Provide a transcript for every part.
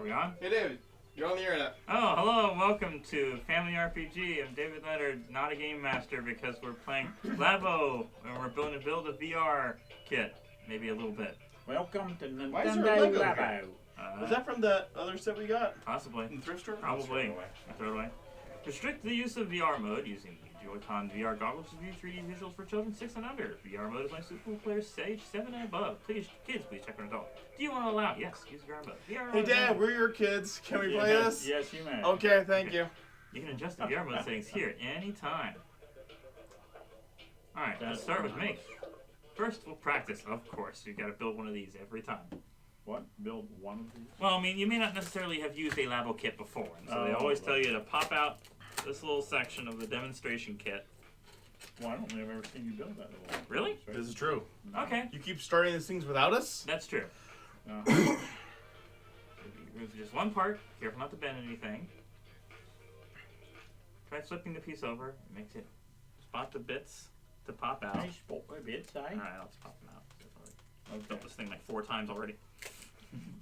we on? Hey David, you're on the internet. Oh, hello and welcome to Family RPG. I'm David Leonard, not a game master because we're playing Labo and we're building a VR kit. Maybe a little bit. Welcome to Why is there a Lego Labo. here? Was that from the other set we got? Possibly. In the thrift store? Probably. Throw it away. Restrict the use of VR mode using Joy-Con VR goggles to view 3D visuals for children 6 and under. VR mode is only suitable for players age 7 and above. Please, kids, please check for an adult. Do you want to allow? Yes, use VR mode. VR Hey mode Dad, we're your kids. Can we play this? Yes, you may. Okay, thank you. You can adjust the VR mode settings here anytime. Alright, let's start with me. First, we'll practice, of course. You've got to build one of these every time. What? Build one of these? Well, I mean, you may not necessarily have used a Labo kit before, and so they always tell you to pop out this little section of the demonstration kit. Well, I don't think I've ever seen you build that little. Really? This is true. Okay. You keep starting these things without us? That's true. No. Remove just one part, careful not to bend anything. Try flipping the piece over, it makes it spot the bits to pop out. Nice bits, eh? Alright, I'll just pop them out. I've built this thing like 4 times already.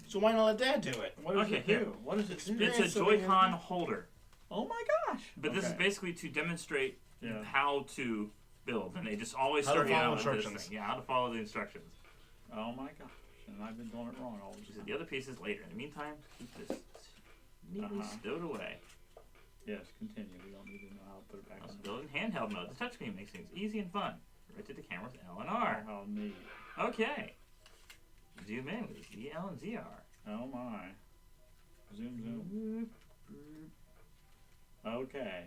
So why not let Dad do it? What does Okay, it here. do? What does it do? It's a Joy-Con holder. Oh my gosh! But this is basically to demonstrate Yeah. how to build, and they just always How to start you follow out with this instructions. thing. Yeah, how to follow the instructions. Oh my gosh! And I've been doing it wrong all She the said time. the other pieces later. In the meantime, keep this neatly stowed away. Yes, continue. We don't need to know how to put it back Let's on. build in handheld mode. The touchscreen makes things easy and fun. Right to the camera with L and R. Oh, how neat. Okay. Zoom in with ZL and ZR. Oh my. Zoom. Okay.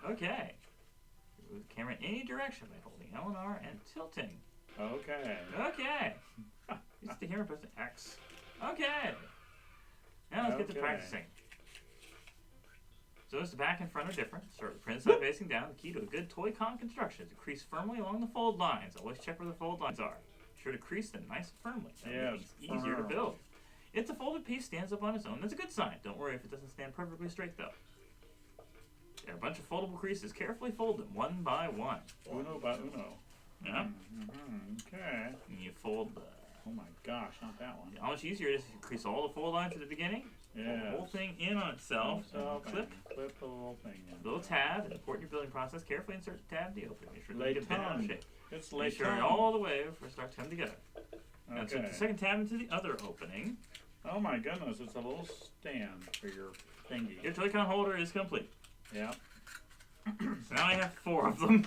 Okay. Move the camera in any direction by holding L and R and tilting. Okay. Okay. Use the camera pressing X. Okay. Now let's get to Okay. practicing. So as the back and front are different, start with the print side facing down. The key to a good Toy-Con construction is to crease firmly along the fold lines. Always check where the fold lines are. Be sure to crease them nice and firmly. That Yes, makes it easier to firm. build. If the folded piece stands up on its own, that's a good sign. Don't worry if it doesn't stand perfectly straight though. There are a bunch of foldable creases. Carefully fold them one by one. Uno by uno. Yeah. Okay. And you fold the... Oh my gosh, not that one. How much easier it is if you crease all the fold lines at the beginning. Fold Yeah. the whole thing in on itself. Clip Clip the little thing in. the little tab. And important your building process. Carefully insert the tab to open. Make sure to Lay get it out of tongue. shape. It's Make late sure it all the way before it starts to come together. Now insert Okay. the second tab into the other opening. Oh my goodness, it's a little stand for your thingy. Your Joy-Con holder is complete. Yeah. So now I have 4 of them.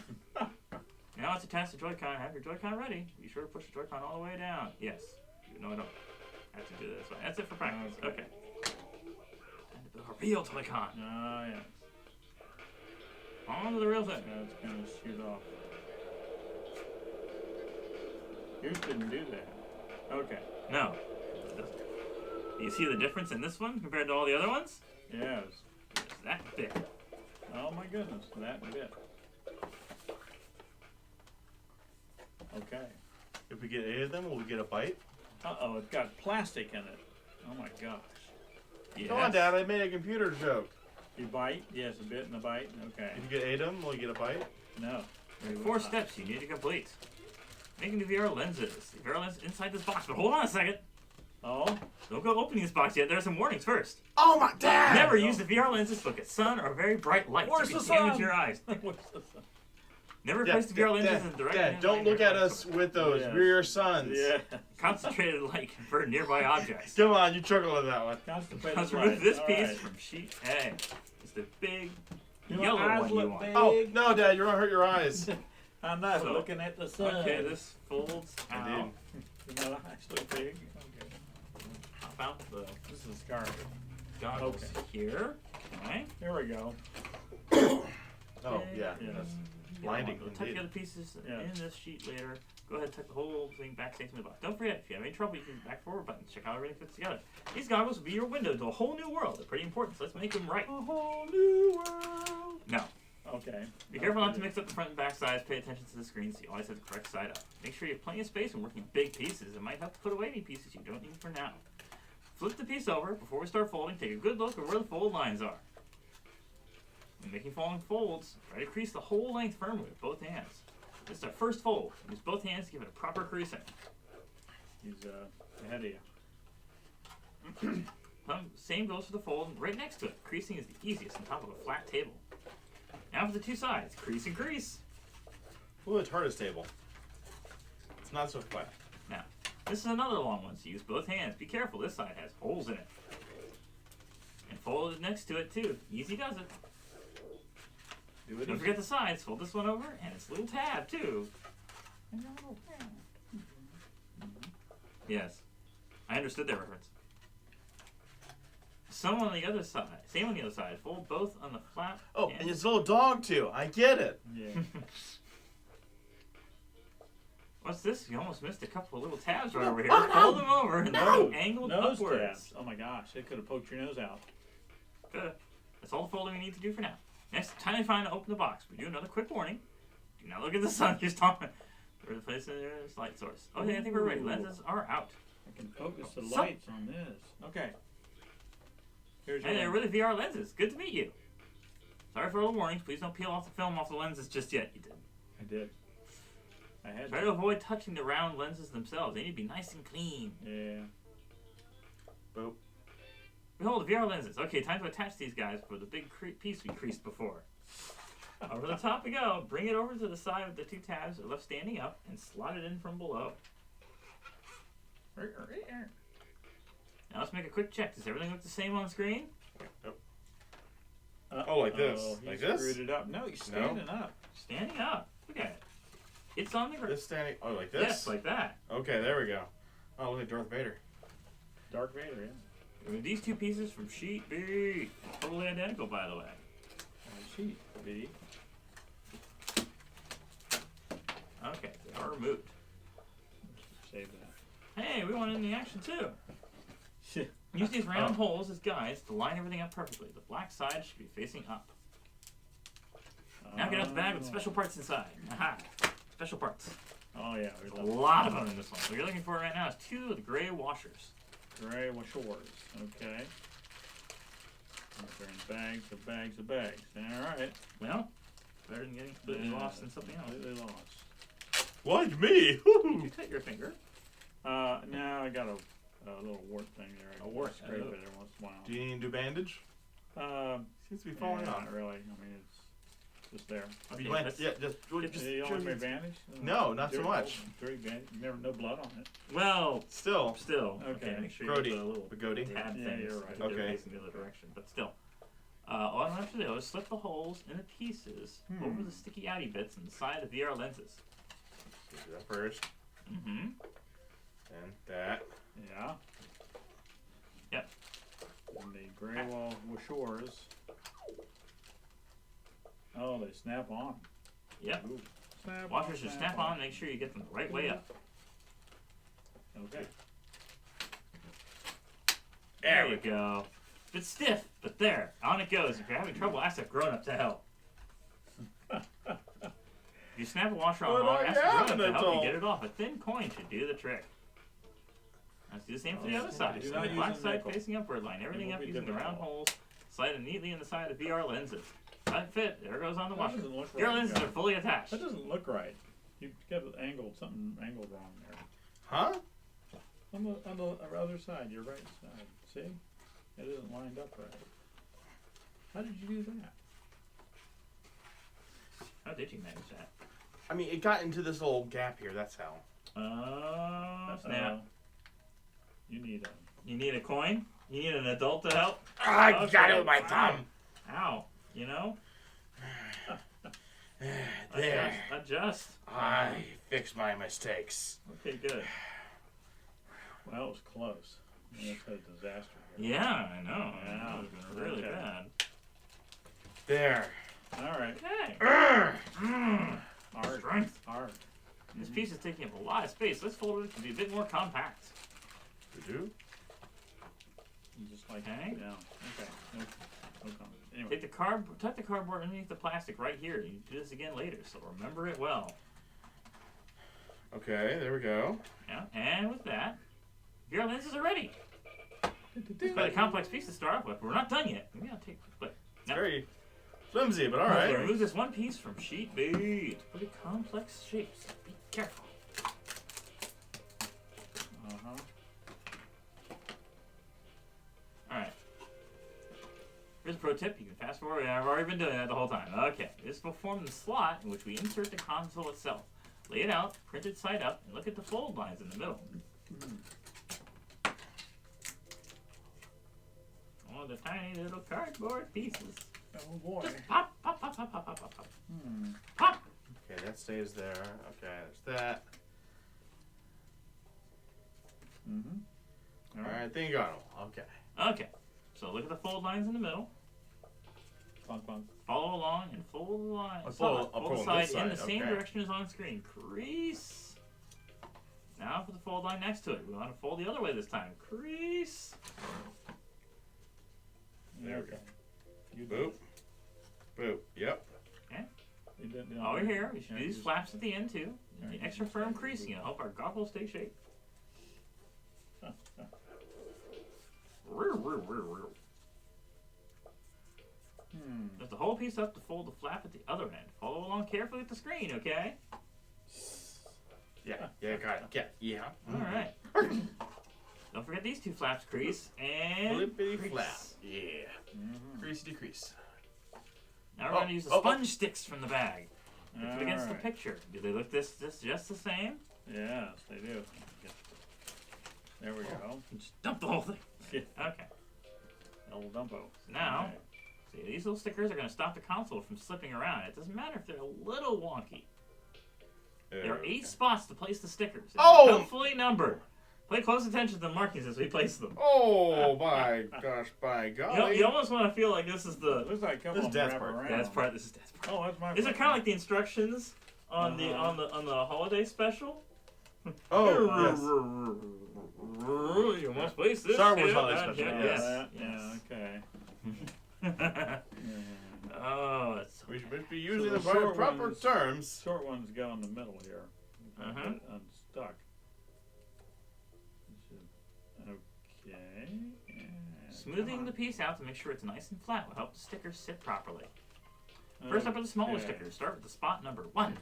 Now it's attached to Joy-Con. Have your Joy-Con ready. Be sure to push the Joy-Con all the way down. Yes. No, I don't have to do this way. That's it for practice. Okay. And to build a real Joy-Con. Ah, yes. On to the real thing. Now it's going to shoot off. Yours didn't do that. Okay. No. It doesn't. Do you see the difference in this one compared to all the other ones? Yes. It's that big. Oh my goodness, that bit. Okay. If we get 8 of them, will we get a bite? Uh-oh, it's got plastic in it. Oh my gosh. Yes. Come on, Dad, I made a computer joke. You bite? Yes, a bit and a bite. Okay. If you get 8 of them, will you get a bite? No. There are 4 steps you need to complete. Making the VR lenses. The VR lens is inside this box, but hold on a second. Oh? Don't go opening this box yet. There are some warnings first. Oh my Dad! Never use the VR lenses to look at sun or very bright lights. Where's It can the damage sun? your eyes. What's this? Never Dad, place the VR lenses Dad, in direct Dad, don't look at us with those. Yes. We're your sons. Yeah. Concentrated light for nearby objects. Come on, you chuckle at that one. Constipated Let's light. remove this All piece right. from sheet A. It's the big Do my yellow eyes one you look want. big? Oh, no, Dad, you're going to hurt your eyes. I'm not So- looking at the sun. Okay, this folds out. Indeed. Do my eyes look big? Okay. Pop out the This is garbage. goggles here. Okay. There we go. Oh, yeah. Yes. Blinding, We'll tuck the indeed. other pieces Yeah. in this sheet later. Go ahead and tuck the whole thing back safe in the box. Don't forget, if you have any trouble, you can use the back forward buttons. Check how everything fits together. These goggles will be your window to a whole new world. They're pretty important, so let's make them right. A whole new world. No. Okay. Be careful not to mix up the front and back sides. Pay attention to the screen so you always have the correct side up. Make sure you have plenty of space when working big pieces. It might help to put away any pieces you don't need for now. Flip the piece over. Before we start folding, take a good look at where the fold lines are. When making falling folds, try to crease the whole length firmly with both hands. This is our first fold. Use both hands to give it a proper creasing. He's ahead of you. Same goes for the fold right next to it. Creasing is the easiest on top of a flat table. Now for the two sides. Crease and crease. Ooh, the hardest table. It's not so flat. Now, this is another long one, so use both hands. Be careful, this side has holes in it. And fold it next to it too. Easy does it. Don't forget the sides. Fold this one over, and it's a little tab too. Yes, I understood that reference. Same on the other side. Same on the other side. Fold both on the flat. Oh, and it's a little dog too. I get it. Yeah. What's this? You almost missed a couple of little tabs right No. over here. Oh, no. Fold them over and No. they're angled Nose upwards. tabs. Oh my gosh, it could have poked your nose out. Good. That's all the folding we need to do for now. Next, time to find to open the box. We do another quick warning. Do not look at the sun. You're stopping. Replace the light source. Okay, I think we're ready. Lenses are out. I can focus the Sup? lights on this. Okay. Here's Hey, your they're really VR lenses. Good to meet you. Sorry for all the warnings. Please don't peel off the film off the lenses just yet. You did. I did. I had Try to avoid touching the round lenses themselves. They need to be nice and clean. Yeah. Boop. Behold, the VR lenses. Okay, time to attach these guys for the big piece we creased before. Over the top we go. Bring it over to the side with the two tabs that are left standing up and slot it in from below. Now let's make a quick check. Does everything look the same on screen? Oh, like this? Oh, he Like this? screwed it up. No, he's standing up. Standing up. Look at it. It's on the ground. This standing. Oh, like this? Yes, like that. Okay, there we go. Oh, look at Darth Vader. Darth Vader, yeah. These two pieces from sheet B. Totally identical, by the way. Sheet B. Okay, they are removed. Save that. Hey, we want in the action too. Use these round holes as guides to line everything up perfectly. The black side should be facing up. Now get out the bag with special parts inside. Aha! Special parts. Oh yeah, There's a lot of them in this one. What you're looking for right now is two of the gray washers. Gray washers. Okay. They're in bags of bags of bags. All right. Well, better than getting completely lost in something else. Completely lost. Like me. Did you cut your finger? No, I got a little wart thing there. I A wart, scrape it oh. every once in a while. Do you need to do bandage? Seems to be falling yeah, off. Not really. I mean, it's just there. Okay, You went- that's- yeah, just You don't want me to bandage? No, not so much. Dirty bandage. Never, no blood on it. Well, Still. Okay, make sure Grody. you put a little Grody. tab Yeah, things you're right. that they're Okay. facing the other direction, but still. All I have to do is slip the holes in the pieces over the sticky outy bits in the side of the VR lenses. Do that first. Mm-hmm. And that. Yeah. Yep. And the gray wall washers. Oh, they snap on. Yep. Ooh. Snap Washers should snap on. Make sure you get them the right way up. Okay. There we go. It's stiff, but there. On it goes. If you're having trouble, ask a grown-up to help. If you snap a washer on But wrong, I ask a am grown-up to an help you adult. get it off. A thin coin should do the trick. Let's do the same for the Oh, other side. do So not the use black a side nickel. facing upward. Line everything It up will be using the round difficult. holes. Slide it neatly in the side of VR lenses. That fit. There goes on the That washer. doesn't look VR right, lenses guys. are fully attached. That doesn't look right. You've got it angled, something angled wrong there. Huh? On the other side, your right side. See? It isn't lined up right. How did you do that? How did you manage that? I mean, it got into this little gap here. That's how. Oh, snap. You need You need a coin? You need an adult to help? I Okay, got it with my fine. thumb. Ow. You know? There. Adjust. I fix my mistakes. Okay, good. well, it was close. That's a disaster here. Yeah, I know. Yeah, That would have been really okay. bad. There. All right. Okay. Hard. Strength. Hard. This piece is taking up a lot of space. Let's fold it to be a bit more compact. You do? Just like Okay. Yeah. Okay. No comment. Anyway. Take the tuck the cardboard underneath the plastic right here. You can do this again later, so remember it well. Okay, there we go. Yeah, and with that, VR lenses are ready. It's quite a complex piece to start off with, but we're not done yet. Maybe I'll take a quick look. Now, Very flimsy, but all we'll right. remove this one piece from sheet B. It's pretty complex shape, so be careful. Uh-huh. Alright, Here's a pro tip. You can fast forward. I've already been doing that the whole time. Okay. This will form the slot in which we insert the console itself. Lay it out, print it side up, and look at the fold lines in the middle. Oh, the tiny little cardboard pieces. Oh boy. Just pop, pop, pop, pop, pop, pop, pop, pop. Hmm. Pop! Okay, that stays there. Okay, there's that. Mm-hmm. Alright, then you got them. Okay. Okay. So look at the fold lines in the middle. Clunk, clunk. Follow along and fold the line. I'll Fold fold the on side this in the side, same okay. direction as on screen. Crease. Now for the fold line next to it. We want to fold the other way this time. Crease. There we go. You did Boop. it. Boop. Yep. You did it. Over here, we should Yeah, do these just- flaps at the end too. Yeah, The extra firm creasing will help our goggle stay shaped. Lift the whole piece up to fold the flap at the other end. Follow along carefully with the screen, okay? Yeah. Yeah, got it. Yeah. Yeah. Alright. Don't forget these two flaps, crease and Flippity crease. flap. Yeah. Mm-hmm. Crease decrease. Now we're going to use the sponge sticks from the bag. Put them against the Alright. picture. Do they look this just the same? Yes, they do. There we go. Just dump the whole thing. Yeah. Okay. El Dumpo. Now, Okay. see, these little stickers are going to stop the console from slipping around. It doesn't matter if they're a little wonky. There are 8 spots to place the stickers. And Oh! they're helpfully numbered. Pay close attention to the markings as we place them. Oh my gosh, by golly. You almost want to feel like this is the Looks like a couple This is of them Dad's wrap part. around. Dad's part. This is Dad's part. Oh, that's my These are part. kind of like the instructions on Uh-huh. on the holiday special. Oh, yes. You must place this. Star Wars here, holiday that, special, here, yes. Yeah, okay. Oh, it's so We should be using So the the short proper ones- terms. Short ones go in the middle here. Uh-huh. Get unstuck. Okay. and smoothing come the on. piece out to make sure it's nice and flat will help the stickers sit properly. First up are the smaller Okay. stickers. Start with the spot number 1.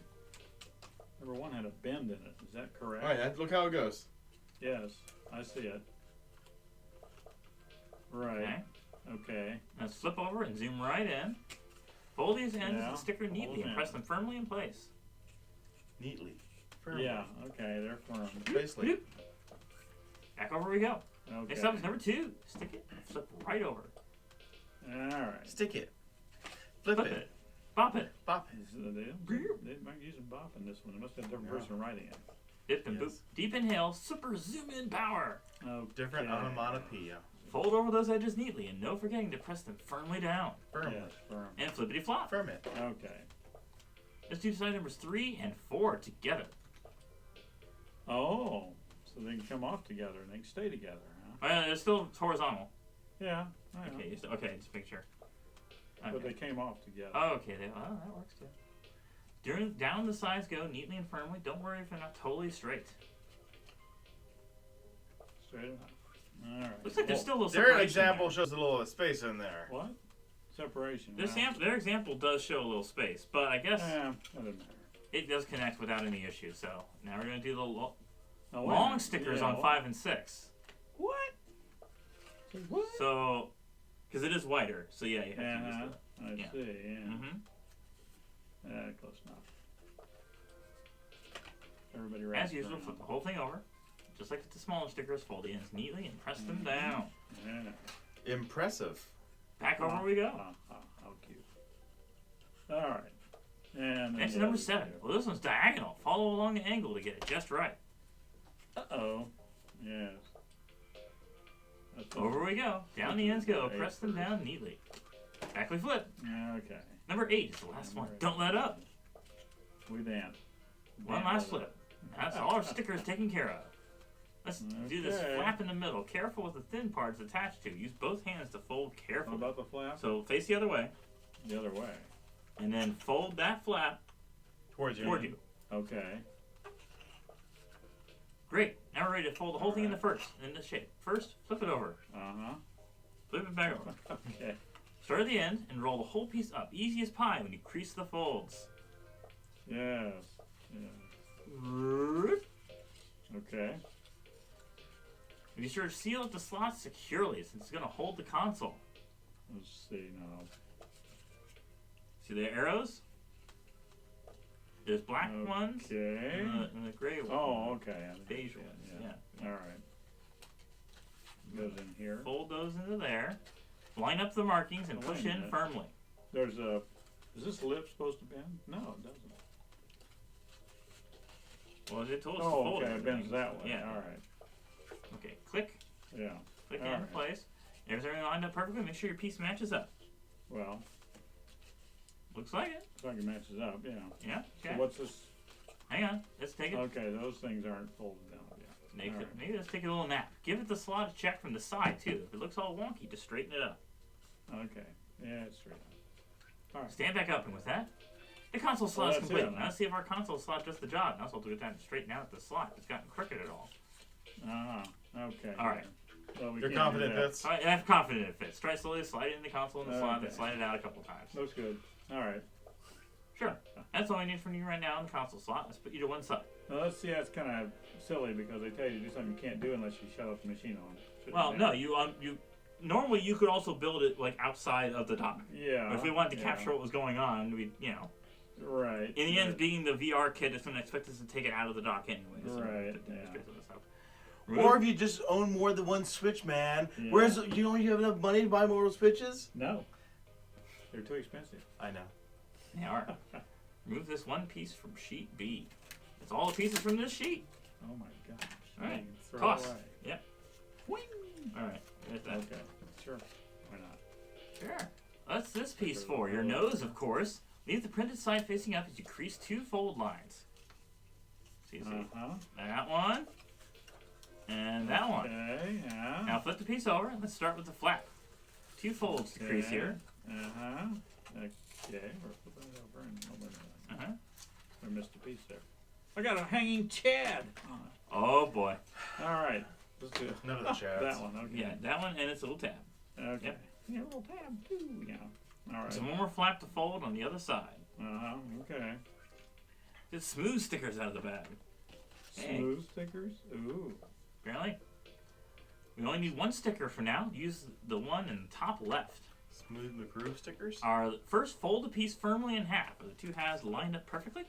Number 1 had a bend in it. Is that correct? Alright, look how it goes. Yes, I see it. Right. Okay. Okay. Now flip over and zoom right in. Fold these ends Yeah, of the sticker hold neatly and in. press them firmly in place. Neatly. Firmly. Yeah. Okay. They're firm. Basically. Bloop. Back over we go. Okay. Next up is number 2. Stick it and flip right over. All right. Stick it. Flip Flip it. it. Bop it. Bop it. They might use a bop in this one. It must have a different Yeah. person writing it. Dip and boop. Yes. Deep inhale. Super zoom in power. Okay. Different onomatopoeia. Fold over those edges neatly and no forgetting to press them firmly down. Firmly. Yes, firm. And flippity flop. Firm it. Okay. Let's do side numbers 3 and 4 together. Oh, so they can come off together and they can stay together, huh? Well, they're still horizontal. Yeah. I know. Okay, okay, just make sure. But they Okay. came off together. Oh, okay, that works too. Down the sides go neatly and firmly. Don't worry if they're not totally straight. Straight enough. All right. Looks like there's still a little Their separation example there. shows a little space in there. What? Separation. Their example does show a little space, but I guess Yeah, that doesn't matter. it does connect without any issue. So now we're going to do the Oh, wait a long minute. stickers Yeah, on what? 5 and 6. What? What? So, because it is wider. So yeah, you have to Uh-huh. use I yeah. see, yeah. Mm-hmm. Close enough. Everybody writes As usual, down. flip the whole thing over. Just like the smaller stickers, fold the ends neatly and press them Mhm. down. Yeah. Impressive. Back over we go. How cute. All right. And Next is the number other 7. two. Well, this one's diagonal. Follow along the angle to get it just right. Uh-oh. Yes. That's Over we go. Down the ends go. Eight Press them first. down neatly. Back we flip. Okay. Number 8 is the last one. Number eight. Don't let up. We dance. One last flip. That's all our stickers taken care of. Let's do this Okay. flap in the middle. Careful with the thin parts attached to. Use both hands to fold What carefully. about the flap? So face the other way, The other way. and then fold that flap Towards you. toward you. Okay. Great. Now we're ready to fold the whole thing in the first, in this shape. First, flip it over. Uh-huh. Flip it back over. Okay. Start at the end and roll the whole piece up. Easy as pie when you crease the folds. Yes. Yes. Okay. Be sure to seal up the slots securely since it's going to hold the console. Let's see now. See the arrows? There's black ones Okay. and the gray ones. Oh, okay. Beige ones. Yeah. All right. Goes in here. Fold those into there. Line up the markings and Oh, push wait a in minute. firmly. There's a. Is this lip supposed to bend? No, it doesn't. Well, it told us to Oh, fold okay. It everything, bends that so, way. Yeah. All right. Okay. Click. Yeah. Click All it into right. place. There's everything lined up perfectly. Make sure your piece matches up. Well, Looks like it. looks like it matches up. Yeah. Yeah. Okay. So what's this? Hang on. Let's take it. Okay, those things aren't folded down yet. Make it, Alright. maybe let's take a little nap. Give it the slot a check from the side too. If it looks all wonky, just straighten it up. Okay. Yeah, it's straight up. All right. Stand back up, and with that, the console slot Well, is that's complete. it. Now let's see if our console slot does the job. Now it's also a good time to straighten out the slot. It's gotten crooked at all. Okay. All right. Well, we You're can't do confident, that. Fitz? All right, I'm confident it fits. Try slowly slide it in the console in the slot, then Okay. slide it out a couple times. Looks good. All right. Sure. That's all I need from you right now in the console slot. Let's put you to one side. Now let's see. That's kind of silly because they tell you to do something you can't do unless you shut off the machine on. Shouldn't Well, they? no, you normally you could also build it like outside of the dock. Yeah. But if we wanted to yeah. capture what was going on, we Right. in the end, but- being the VR kit, it's going to expect us to take it out of the dock anyway. So Right, to demonstrate yeah. some of this stuff. Or if you just own more than one Switch, man. Yeah. Where's you don't you have enough money to buy more Switches? No. They're too expensive. I know. They are. Remove this one piece from sheet B. It's all the pieces from this sheet. Oh my gosh. All right. You can throw Toss. it away. Yep. Whing! All right. There's that. Okay. Sure. Why not? Sure. What's this piece for? Your nose, of course. Leave the printed side facing up as you crease 2 fold lines. See. That one. And that one. Okay. Yeah. Now flip the piece over. Let's start with the flap. 2 folds to crease here. Okay. We're flipping it over and wait a minute. Uh-huh. I missed a piece there. I got a hanging Chad. Oh boy. All right. Let's do it. None of the chads. That one. Okay. Yeah, that one and its little tab. Okay. Yep. Yeah, a little tab too. Yeah. All right. So one more flap to fold on the other side. Okay. Get smooth stickers out of the bag. Hey. Smooth stickers. Ooh. Apparently. We only need one sticker for now. Use the one in the top left. Smooth the groove stickers? First, fold the piece firmly in half. Are the 2 halves lined up perfectly?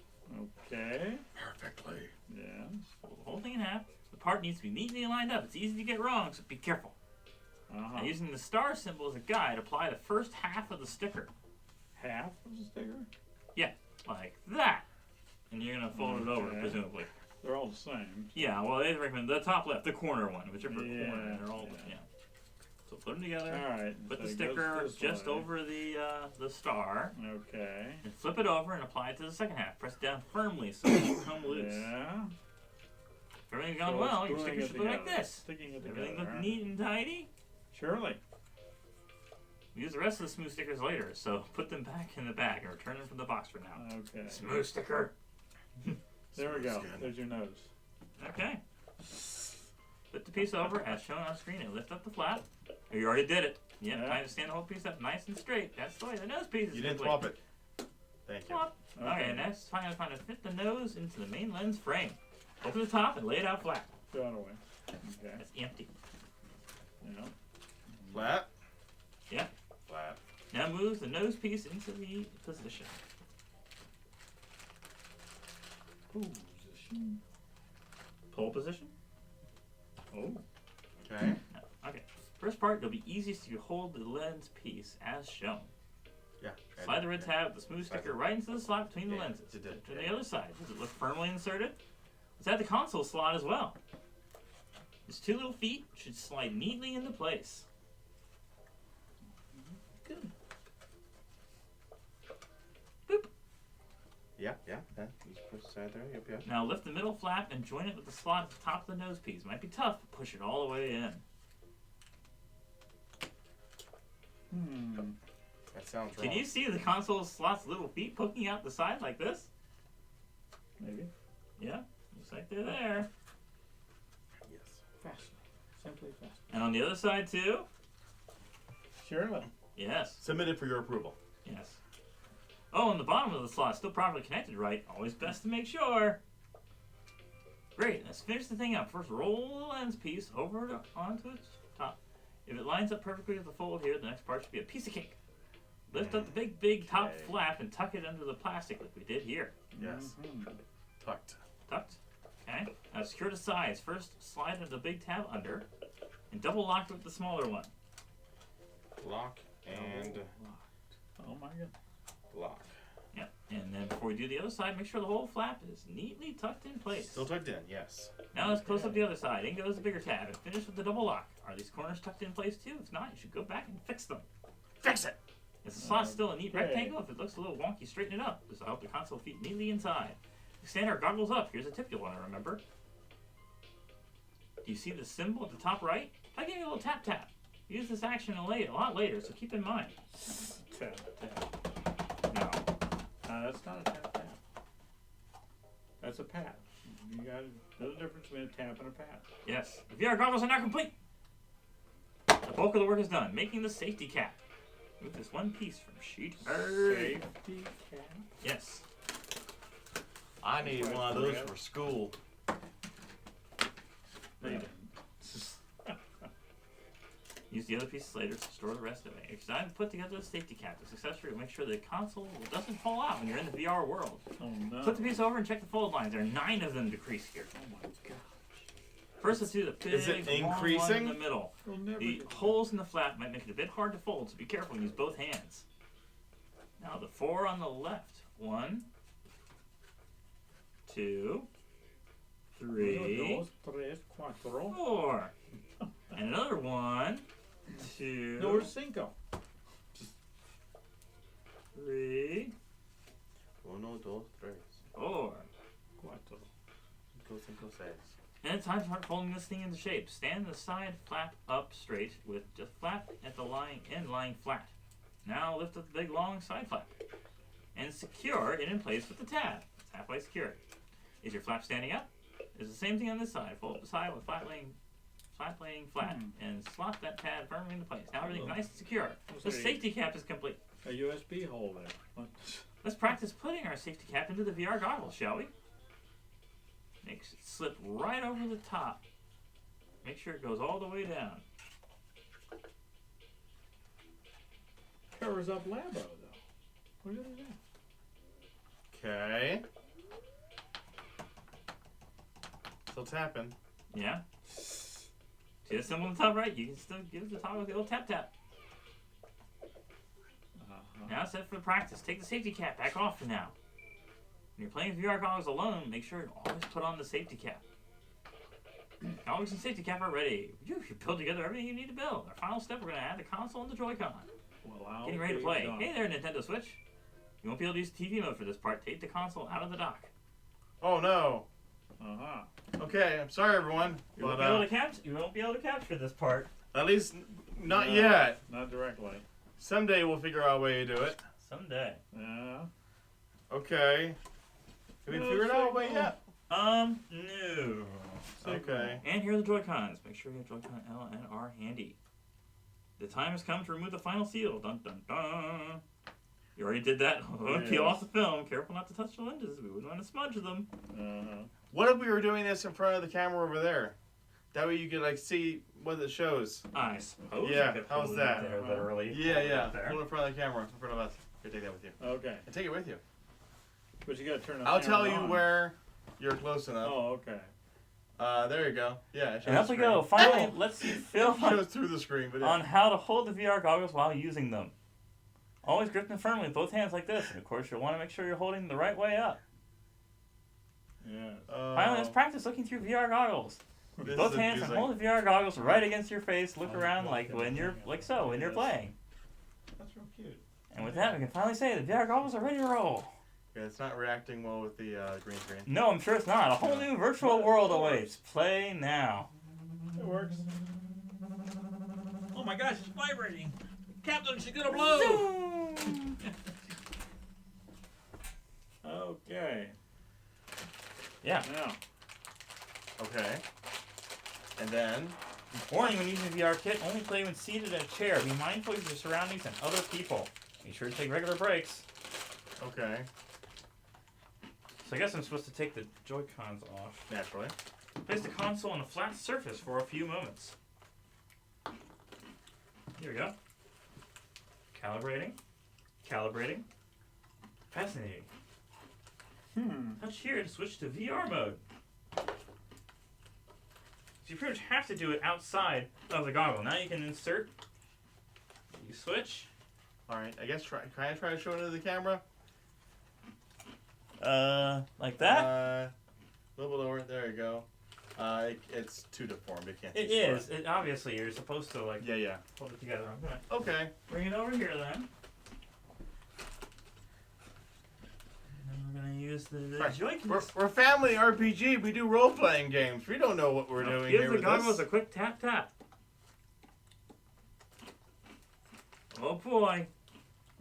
Okay. Perfectly. Yes. Fold the whole thing in half. The part needs to be neatly lined up. It's easy to get wrong, so be careful. Now, using the star symbol as a guide, apply the first half of the sticker. Half of the sticker? Yeah, like that. And you're going to fold it over, Okay. presumably. They're all the same. Yeah, well, they recommend the top left, the corner one, whichever corner. Yeah, They're all, yeah. So put them together. All right. Put so the it goes sticker this just way. over the star. Okay. And flip it over and apply it to the second half. Press it down firmly so it won't come loose. Yeah. If everything's gone So well, it's your gluing sticker it should look like together. this. Sticking it Everything together. look neat and tidy. Surely. Use the rest of the smooth stickers later, so put them back in the bag and return them from the box for now. Okay. Smooth sticker. There we go. Smooth skin. There's your nose. Okay. Flip the piece over as shown on screen and lift up the flap. Oh, you already did it. Yep, Yeah. time to stand the whole piece up nice and straight. That's the way the nose piece is You didn't complete. swap it. Thank you. Swap. Okay, next time I find to fit the nose into the main lens frame. Open the top and lay it out flat. Throw it away. Okay. That's empty. Yeah. Flat? Yeah. Flat. Now move the nose piece into the position. Position. Pole position. Oh. Okay. Okay. First part, it'll be easiest if you hold the lens piece as shown. Yeah. Slide the red tab with the smooth sticker right into the slot between the Yeah, lenses. it did. To the other side. Does it look firmly inserted? Let's add the console slot as well. Its 2 little feet should slide neatly into place. Good. Boop. Yeah. Just push aside there. Yep. Now lift the middle flap and join it with the slot at the top of the nose piece. Might be tough, but push it all the way in. That sounds wrong. Can you see the console slot's little feet poking out the side like this? Maybe. Yeah, looks like they're there. Yes. Fasten. Simply fasten. And on the other side too? Surely. Yes, Submitted for your approval. yes. Oh, and the bottom of the slot is still properly connected right. Always best to make sure. Great, let's finish the thing up. First, roll the lens piece over onto its top. If it lines up perfectly with the fold here, the next part should be a piece of cake. Lift up the big top Okay. flap and tuck it under the plastic like we did here. Yes. Mhm. Tucked. Tucked. Okay. Now secure the sides. First, slide the big tab under, and double lock with the smaller one. Lock and Oh my god. lock. Yeah. And then before we do the other side, make sure the whole flap is neatly tucked in place. Still tucked in, yes. Now let's close up the other side. In goes the bigger tab and finish with the double lock. Are these corners tucked in place too? If not, you should go back and fix them. Fix it! Is the slot still a neat Okay. rectangle? If it looks a little wonky, straighten it up. This will help the console fit neatly inside. Stand our goggles up. Here's a tip you'll want to remember. Do you see the symbol at the top right? I gave you a little tap tap. Use this action a lot later, so keep in mind. Tap, tap. Now, That's not a tap tap. That's a pat. You got there's a difference between a tap and a pat. yes, the VR goggles are now complete. The bulk of the work is done, making the safety cap. Move this one piece from sheet. Safety cap. Yes. I need one of those for school. They didn't. Use the other pieces later to store the rest of it. If I put together the safety cap, this accessory will make sure the console doesn't fall out when you're in the VR world. Oh no. Flip the piece over and check the fold lines. There are 9 of them to crease here. Oh my god. First, let's do the big Is it long one increasing? in the middle. We'll never The get holes in the flap might make it a bit hard to fold, so be careful and use both hands. Now the 4 on the left. 1, 2, 3, Dos, tres, cuatro. 4. And another 1, 2, No, we're cinco. 3, Uno, dos, tres. 4. Cuatro. Cinco, cinco, seis. And it's time to start folding this thing into shape. Stand the side flap up straight with just flap at the end lying flat. Now lift up the big long side flap and secure it in place with the tab. It's halfway secured. Is your flap standing up? It's the same thing on this side. Fold up the side with flat laying flat and slot that tab firmly into place. Now everything's nice and secure. The safety cap is complete. A USB hole there. What? Let's practice putting our safety cap into the VR goggles, shall we? Makes it slip right over the top. Make sure it goes all the way down. Covers up Labo though. Look at that. Okay. Still tapping. Yeah? See the symbol on the top right? You can still give the toggle the old tap tap. Now set for practice. Take the safety cap back off for now. When you're playing VR goggles alone, make sure to always put on the safety cap. Goggles and safety cap are ready. You build together everything you need to build. Our final step, we're going to add the console and the Joy-Con. Well, I'll Getting ready to be play. done. Hey there, Nintendo Switch. You won't be able to use TV mode for this part. Take the console out of the dock. Oh no. Uh-huh. Okay, I'm sorry everyone. You won't, But, you won't be able to capture this part. at least not No, yet. Not directly. Someday we'll figure out a way to do it. Someday. Yeah. Okay. Have we No, figured out a way signal. yet? No. Okay. And here are the Joy-Cons. Make sure you have Joy-Con L and R handy. The time has come to remove the final seal. Dun dun dun. You already did that. Peel off the film. Careful not to touch the lenses. We wouldn't want to smudge them. Uh-huh. What if we were doing this in front of the camera over there? That way you could like see what it shows. I suppose. Yeah, you could how's hold that? it there literally. Yeah, Hold it yeah. up there. Hold it in front of the camera, in front of us. Here, take that with you. Okay. And take it with you. But you gotta turn the I'll camera tell you on. where you're close enough. Oh, okay. There you go. Yeah, it shows And up the we go. screen. Finally, let's see film It shows through the screen, but yeah. on how to hold the VR goggles while using them. Always grip them firmly with both hands like this. And of course, you'll want to make sure you're holding the right way up. Yes. Finally, let's practice looking through VR goggles. This Both is hands and amusing. hold the VR goggles right against your face. Look Oh, around look like at when that. you're when you're Yes. playing. That's real cute. And with that, we can finally say the VR goggles are ready to roll. Yeah, it's not reacting well with the green screen. No, I'm sure it's not. A whole new virtual world awaits. Play now. It works. Oh my gosh, it's vibrating. Captain, she's gonna blow. Okay. Yeah. Now. Okay. And then, Warning: when using the VR kit, only play when seated in a chair. Be mindful of your surroundings and other people. Be sure to take regular breaks. okay, So I guess I'm supposed to take the Joy-Cons off. naturally. Place the console on a flat surface for a few moments. Here we go. Calibrating. Calibrating. Fascinating. Touch here to switch to VR mode. So you pretty much have to do it outside of the goggle. Now you can insert. You switch. Alright, I guess can I try to show it into the camera? Like that? A little bit lower. There you go. It's too deformed. You can't. It see is. spot. It, obviously, you're supposed to like Yeah. hold it together. Okay. Okay. Bring it over here then. And we're gonna use the Right. Joy-Cons. We're family RPG. We do role playing games. We don't know what we're doing Give here the with goggles this. a quick tap tap. Oh boy.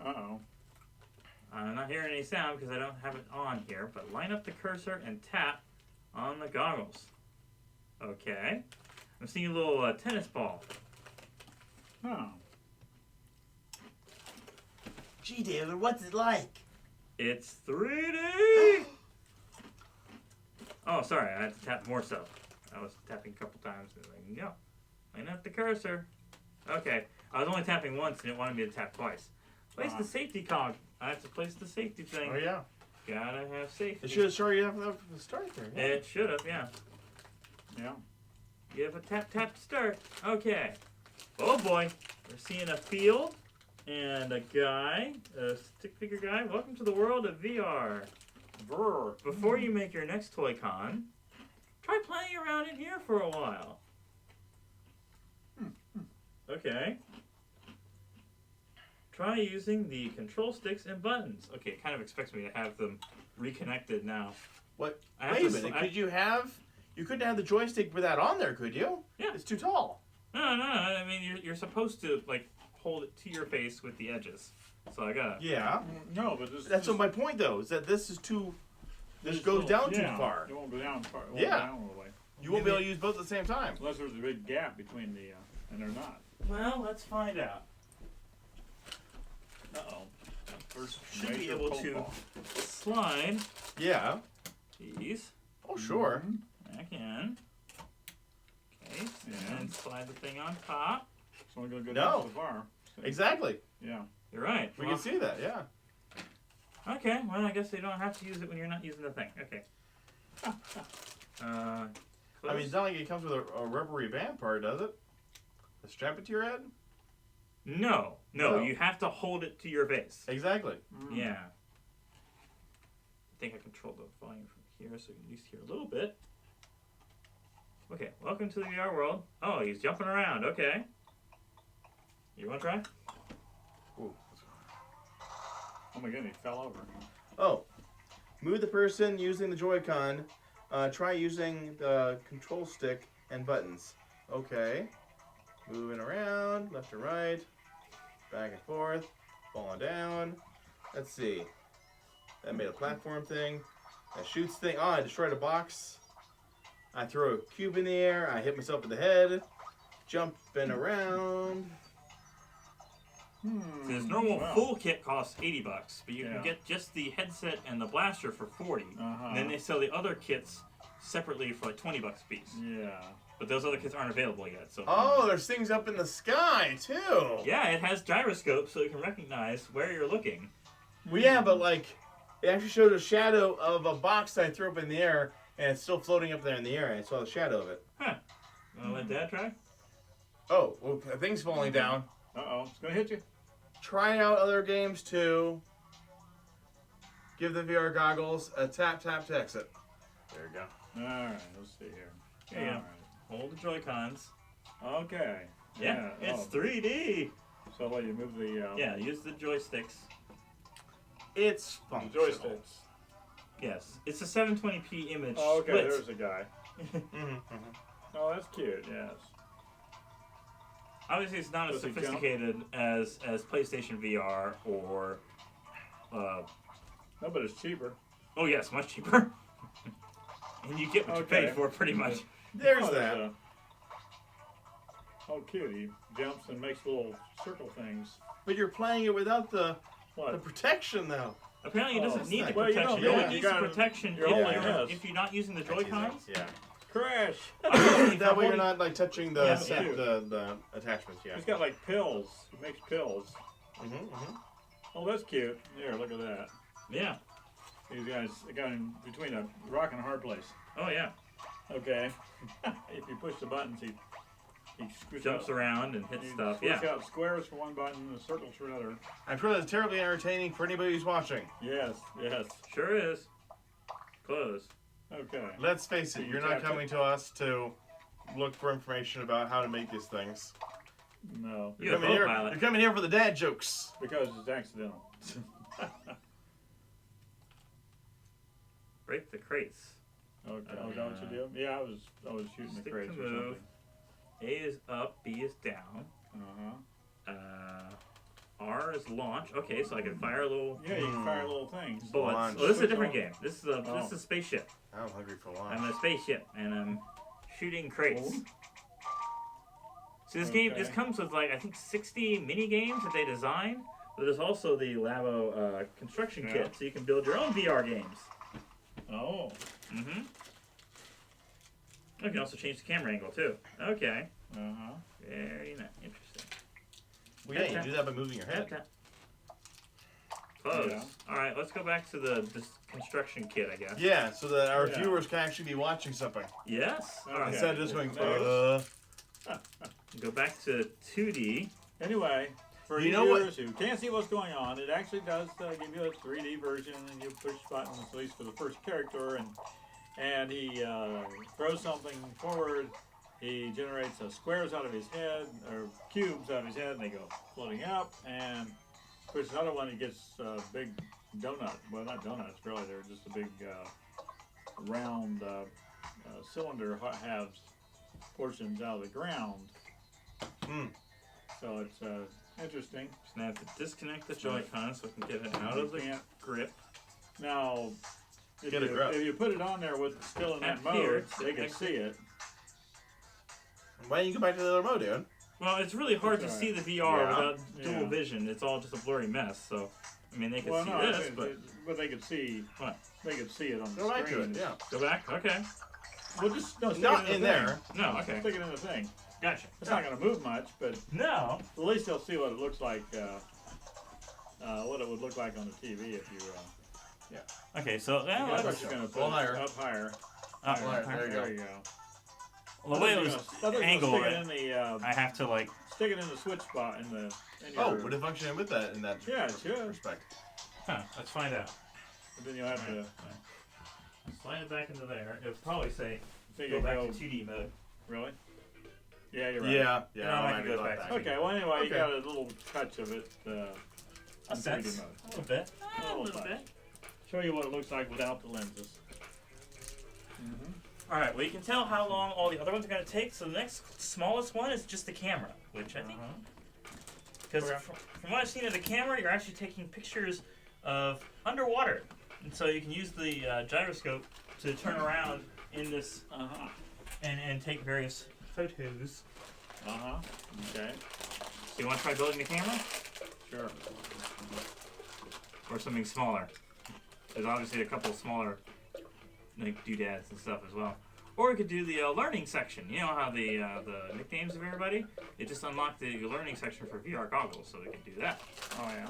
Uh-oh. I'm not hearing any sound because I don't have it on here, but line up the cursor and tap on the goggles. Okay. I'm seeing a little tennis ball. Oh. Gee, David, what's it like? It's 3D! Oh, sorry, I had to tap more so. I was tapping a couple times. There you go. Line up the cursor. Okay. I was only tapping once and it wanted me to tap twice. Place the safety cog. I have to place the safety thing. Oh yeah. Gotta have safety. It should have started you from the start there. Yeah. It should have, yeah. Yeah. Give a tap tap to start. Okay. Oh boy. We're seeing a field and a guy, a stick figure guy. Welcome to the world of VR. Brr. Before you make your next toy con, try playing around in here for a while. Okay. Try using the control sticks and buttons. Okay, it kind of expects me to have them reconnected now. What? I have Wait a to minute. I- Could you have? You couldn't have the joystick with that on there, could you? Yeah. It's too tall. No. I mean, you're supposed to like hold it to your face with the edges. So I gotta. Yeah. No, but this. That's what my point though. Is that this is too. This this goes down yeah, too far. It won't go down far. It won't Yeah. go down all the way. You won't be able to use both at the same time. Unless there's a big gap between the, and they're not. Well, let's find out. Uh-oh. First Should be major able cold to ball. slide Yeah. these Oh sure. back in. Okay, Yeah. and slide the thing on top. It's only going to go No. down so far. So, Exactly. yeah. You're right. We Well, can see that. Yeah. okay, well, I guess you don't have to use it when you're not using the thing. Okay. I mean, Close. it's not like it comes with a rubbery band part, does it? A strap it to your head. No, No. you have to hold it to your face. Exactly. Yeah. I think I control the volume from here, so you can at least hear a little bit. Okay, welcome to the VR world. Oh, he's jumping around. Okay. You want to try? Ooh. Oh my goodness, he fell over. Oh, move the person using the Joy-Con. Try using the control stick and buttons. Okay. Moving around, left to right, back and forth, falling down. Let's see. That made a platform thing. That shoots thing. Oh, I destroyed a box. I throw a cube in the air. I hit myself in the head. Jumping around. So this normal Wow. full kit costs $80, but you Yeah. can get just the headset and the blaster for $40. Uh-huh. And then they sell the other kits separately for like $20 a piece. Yeah. But those other kits aren't available yet. So Oh, there's things up in the sky too. yeah, it has gyroscopes so you can recognize where you're looking. Well, yeah, but like, it actually showed a shadow of a box I threw up in the air, and it's still floating up there in the air. I saw the shadow of it. Wanna let Dad try? Oh, well, the thing's falling down. Uh-oh. It's going to hit you. Try out other games too. Give the VR goggles a tap tap to exit. There you go. All right. Let's see here. There you All go. Hold the Joy-Cons. right. Okay. Yeah, it's oh, 3D. so let you move the, Yeah, use the joysticks. It's the functional. joysticks. Yes, it's a 720p image. Oh, okay. split. There's a guy. Oh, that's cute. Yes. Obviously, it's not as Does he jump? sophisticated as PlayStation VR or. No, but it's cheaper. Oh yes, much cheaper. And you get what you Okay. paid for, pretty much. There's Oh, that. Oh, cute. He jumps and makes little circle things. But you're playing it without the What? protection though. Apparently, it doesn't Oh, need the well, you protection. don't- It yeah, only you needs the gotta- protection you're holding if it. you're not using the Joy-Cons. Yeah. crash. That way you're not like touching the Yeah, yeah. the attachments. Yeah. He's got like pills. He makes pills. Mm-hmm. Oh, that's cute. Here, look at that. Yeah. These guys got in between a rock and a hard place. Oh yeah. Okay. If you push the buttons, he squishes Jumps out, around and hits he stuff. squishes Yeah. out squares for one button and circles for another. I'm sure that's terribly entertaining for anybody who's watching. Yes, yes. Sure is. Close. Okay. Let's face it, You you're not tapped it? coming to us to look for information about how to make these things. No, You're a coming here, pilot. you're coming here for the dad jokes. because it's accidental. Break the crates. Okay. Oh, is that what you do? Yeah, I was shooting the Stick crates to or move. something. A is up, B is down. Uh-huh. R is launch. Okay, so I can fire a little Yeah, you can fire little things. bullets. Launch. Oh, this is a Switch different on. game. This is a Oh. spaceship. I'm hungry for I'm lunch. a spaceship and I'm shooting crates. Oh. See, this game, this Okay. comes with like I think 60 mini games that they design. But there's also the Labo construction Yeah. kit, so you can build your own VR games. Oh. Mm-hmm. You can also change the camera angle too. Okay, Uh-huh. very nice, interesting. Well, yeah, you do that by moving your head. Okay. Close. Yeah. All right, let's go back to this construction kit, I guess. Yeah, so that our Yeah. viewers can actually be watching something Yes. All right. Okay. instead of just going. Go back to 2D. Anyway, for You you know what- viewers who can't see what's going on, it actually does give you a 3D version, and you push buttons, at least for the first character, and he throws something forward. He generates squares out of his head, or cubes out of his head, and they go floating up, and pushes another one, he gets a big donut. Well, not donuts, really, they're just a big round cylinder halves portions out of the ground. Hmm. So it's interesting. Just gonna have to disconnect the Joy-Con so I can get it out of the Can't- grip. Now, if Get a grip. you put it on there with it still in that Up mode, here, they can next see it. Why don't you go back to the other mode, dude? Well, it's really hard to That's see all the VR Yeah. without dual Yeah. vision. It's all just a blurry mess. So, I mean, they can Well, see no, this, but they could see. What? They could see it on the Go back to screen. it. Yeah. go back. Okay. Well, just no, stick Not it in the there. thing. No. Okay. Stick it in the thing. Gotcha. It's not going to move much, but No. at least they'll see what it looks like. What it would look like on the TV if you. Okay. So now That's what let's. you're going to Well, put higher. up higher. Oh, Higher. okay. There you go. There you go. Well, the way it was angled, Stick it in the. I have to like. Stick it in the switch spot in the. In your, Oh, would it function with that in that Yeah, it should. respect? Huh, let's find out. But then you'll have to. Slide it back into there. It'll probably say Think go it back go, to 2D mode. Really? Yeah, you're right. Yeah. No, Yeah. I might can be go like back that. Okay, well, anyway, you Okay. got a little touch of it in 3D mode. A little bit. A little bit. Show you what it looks like without the lenses. All right. Well, you can tell how long all the other ones are going to take. So the next smallest one is just the camera, which I think, because from what I've seen of the camera, you're actually taking pictures of underwater, and so you can use the gyroscope to turn around in this and take various photos. Okay. So you want to try building the camera, Sure. or something smaller? There's obviously a couple smaller like doodads and stuff as well. Or we could do the learning section. You know how the nicknames of everybody? They just unlocked the learning section for VR goggles, so we can do that. Oh, yeah.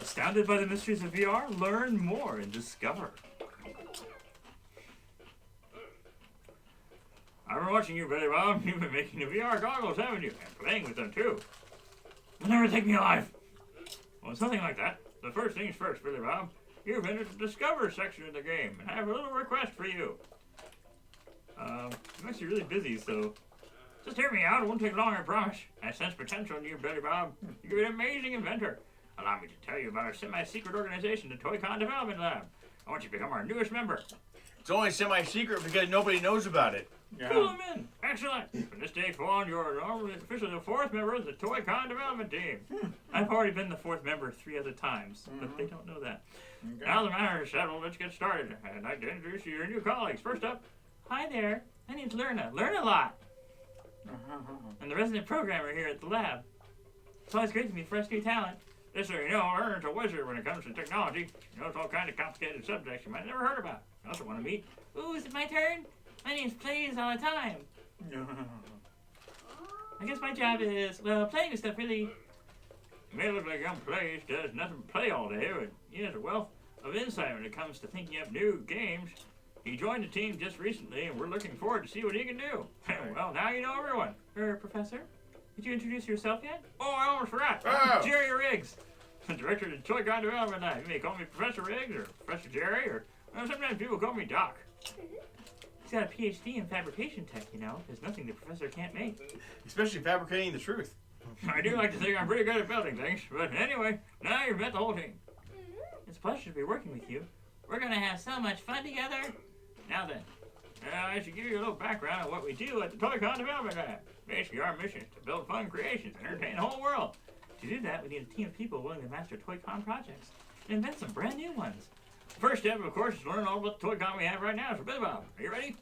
Astounded by the mysteries of VR? Learn more and discover. I've been watching you, Billy Bob. You've been making the VR goggles, haven't you? And playing with them, too. You'll never take me alive. Well, it's nothing like that. The first things first, Billy Bob. You've entered the Discover section of the game, and I have a little request for you. I'm actually really busy, so just hear me out. It won't take long, I promise. I sense potential in you, Billy Bob. You're an amazing inventor. Allow me to tell you about our semi-secret organization, the Toy-Con Development Lab. I want you to become our newest member. It's only semi-secret because nobody knows about it. Pull them in. Excellent. From this day forward, you're officially the fourth member of the Toy-Con Development Team. I've already been the fourth member 3 other times, but they don't know that. Okay. Now the matter is settled. Let's get started. I'd like to introduce you to your new colleagues. First up, hi there. My name's Lerna. Learn a lot. I'm the resident programmer here at the lab. It's always great to meet fresh new talent. Just so you know, Lerner's a wizard when it comes to technology. He knows all kinds of complicated subjects you might have never heard about. You also want to meet. Ooh, is it my turn? My name's Plays all the time. I guess my job is, well, playing with stuff really. May look like young Plays does nothing but play all day, but he has a wealth of insight when it comes to thinking up new games. He joined the team just recently, and we're looking forward to see what he can do. Well, now you know everyone. Professor, did you introduce yourself yet? Oh, I almost forgot. Oh. Jerry Riggs, the director of the Toy Con Development Lab. You may call me Professor Riggs or Professor Jerry, or sometimes people call me Doc. He's got a PhD in fabrication tech, you know. There's nothing the professor can't make. Especially fabricating the truth. I do like to think I'm pretty good at building things, but anyway, now you've met the whole team. It's a pleasure to be working with you. We're gonna have so much fun together. Now then, I should give you a little background on what we do at the Toy Con Development Lab. Basically, our mission is to build fun creations and entertain the whole world. To do that, we need a team of people willing to master Toy Con projects and invent some brand new ones. The first step, of course, is to learn all about the Toy Con we have right now. So, Billy Bob, are you ready?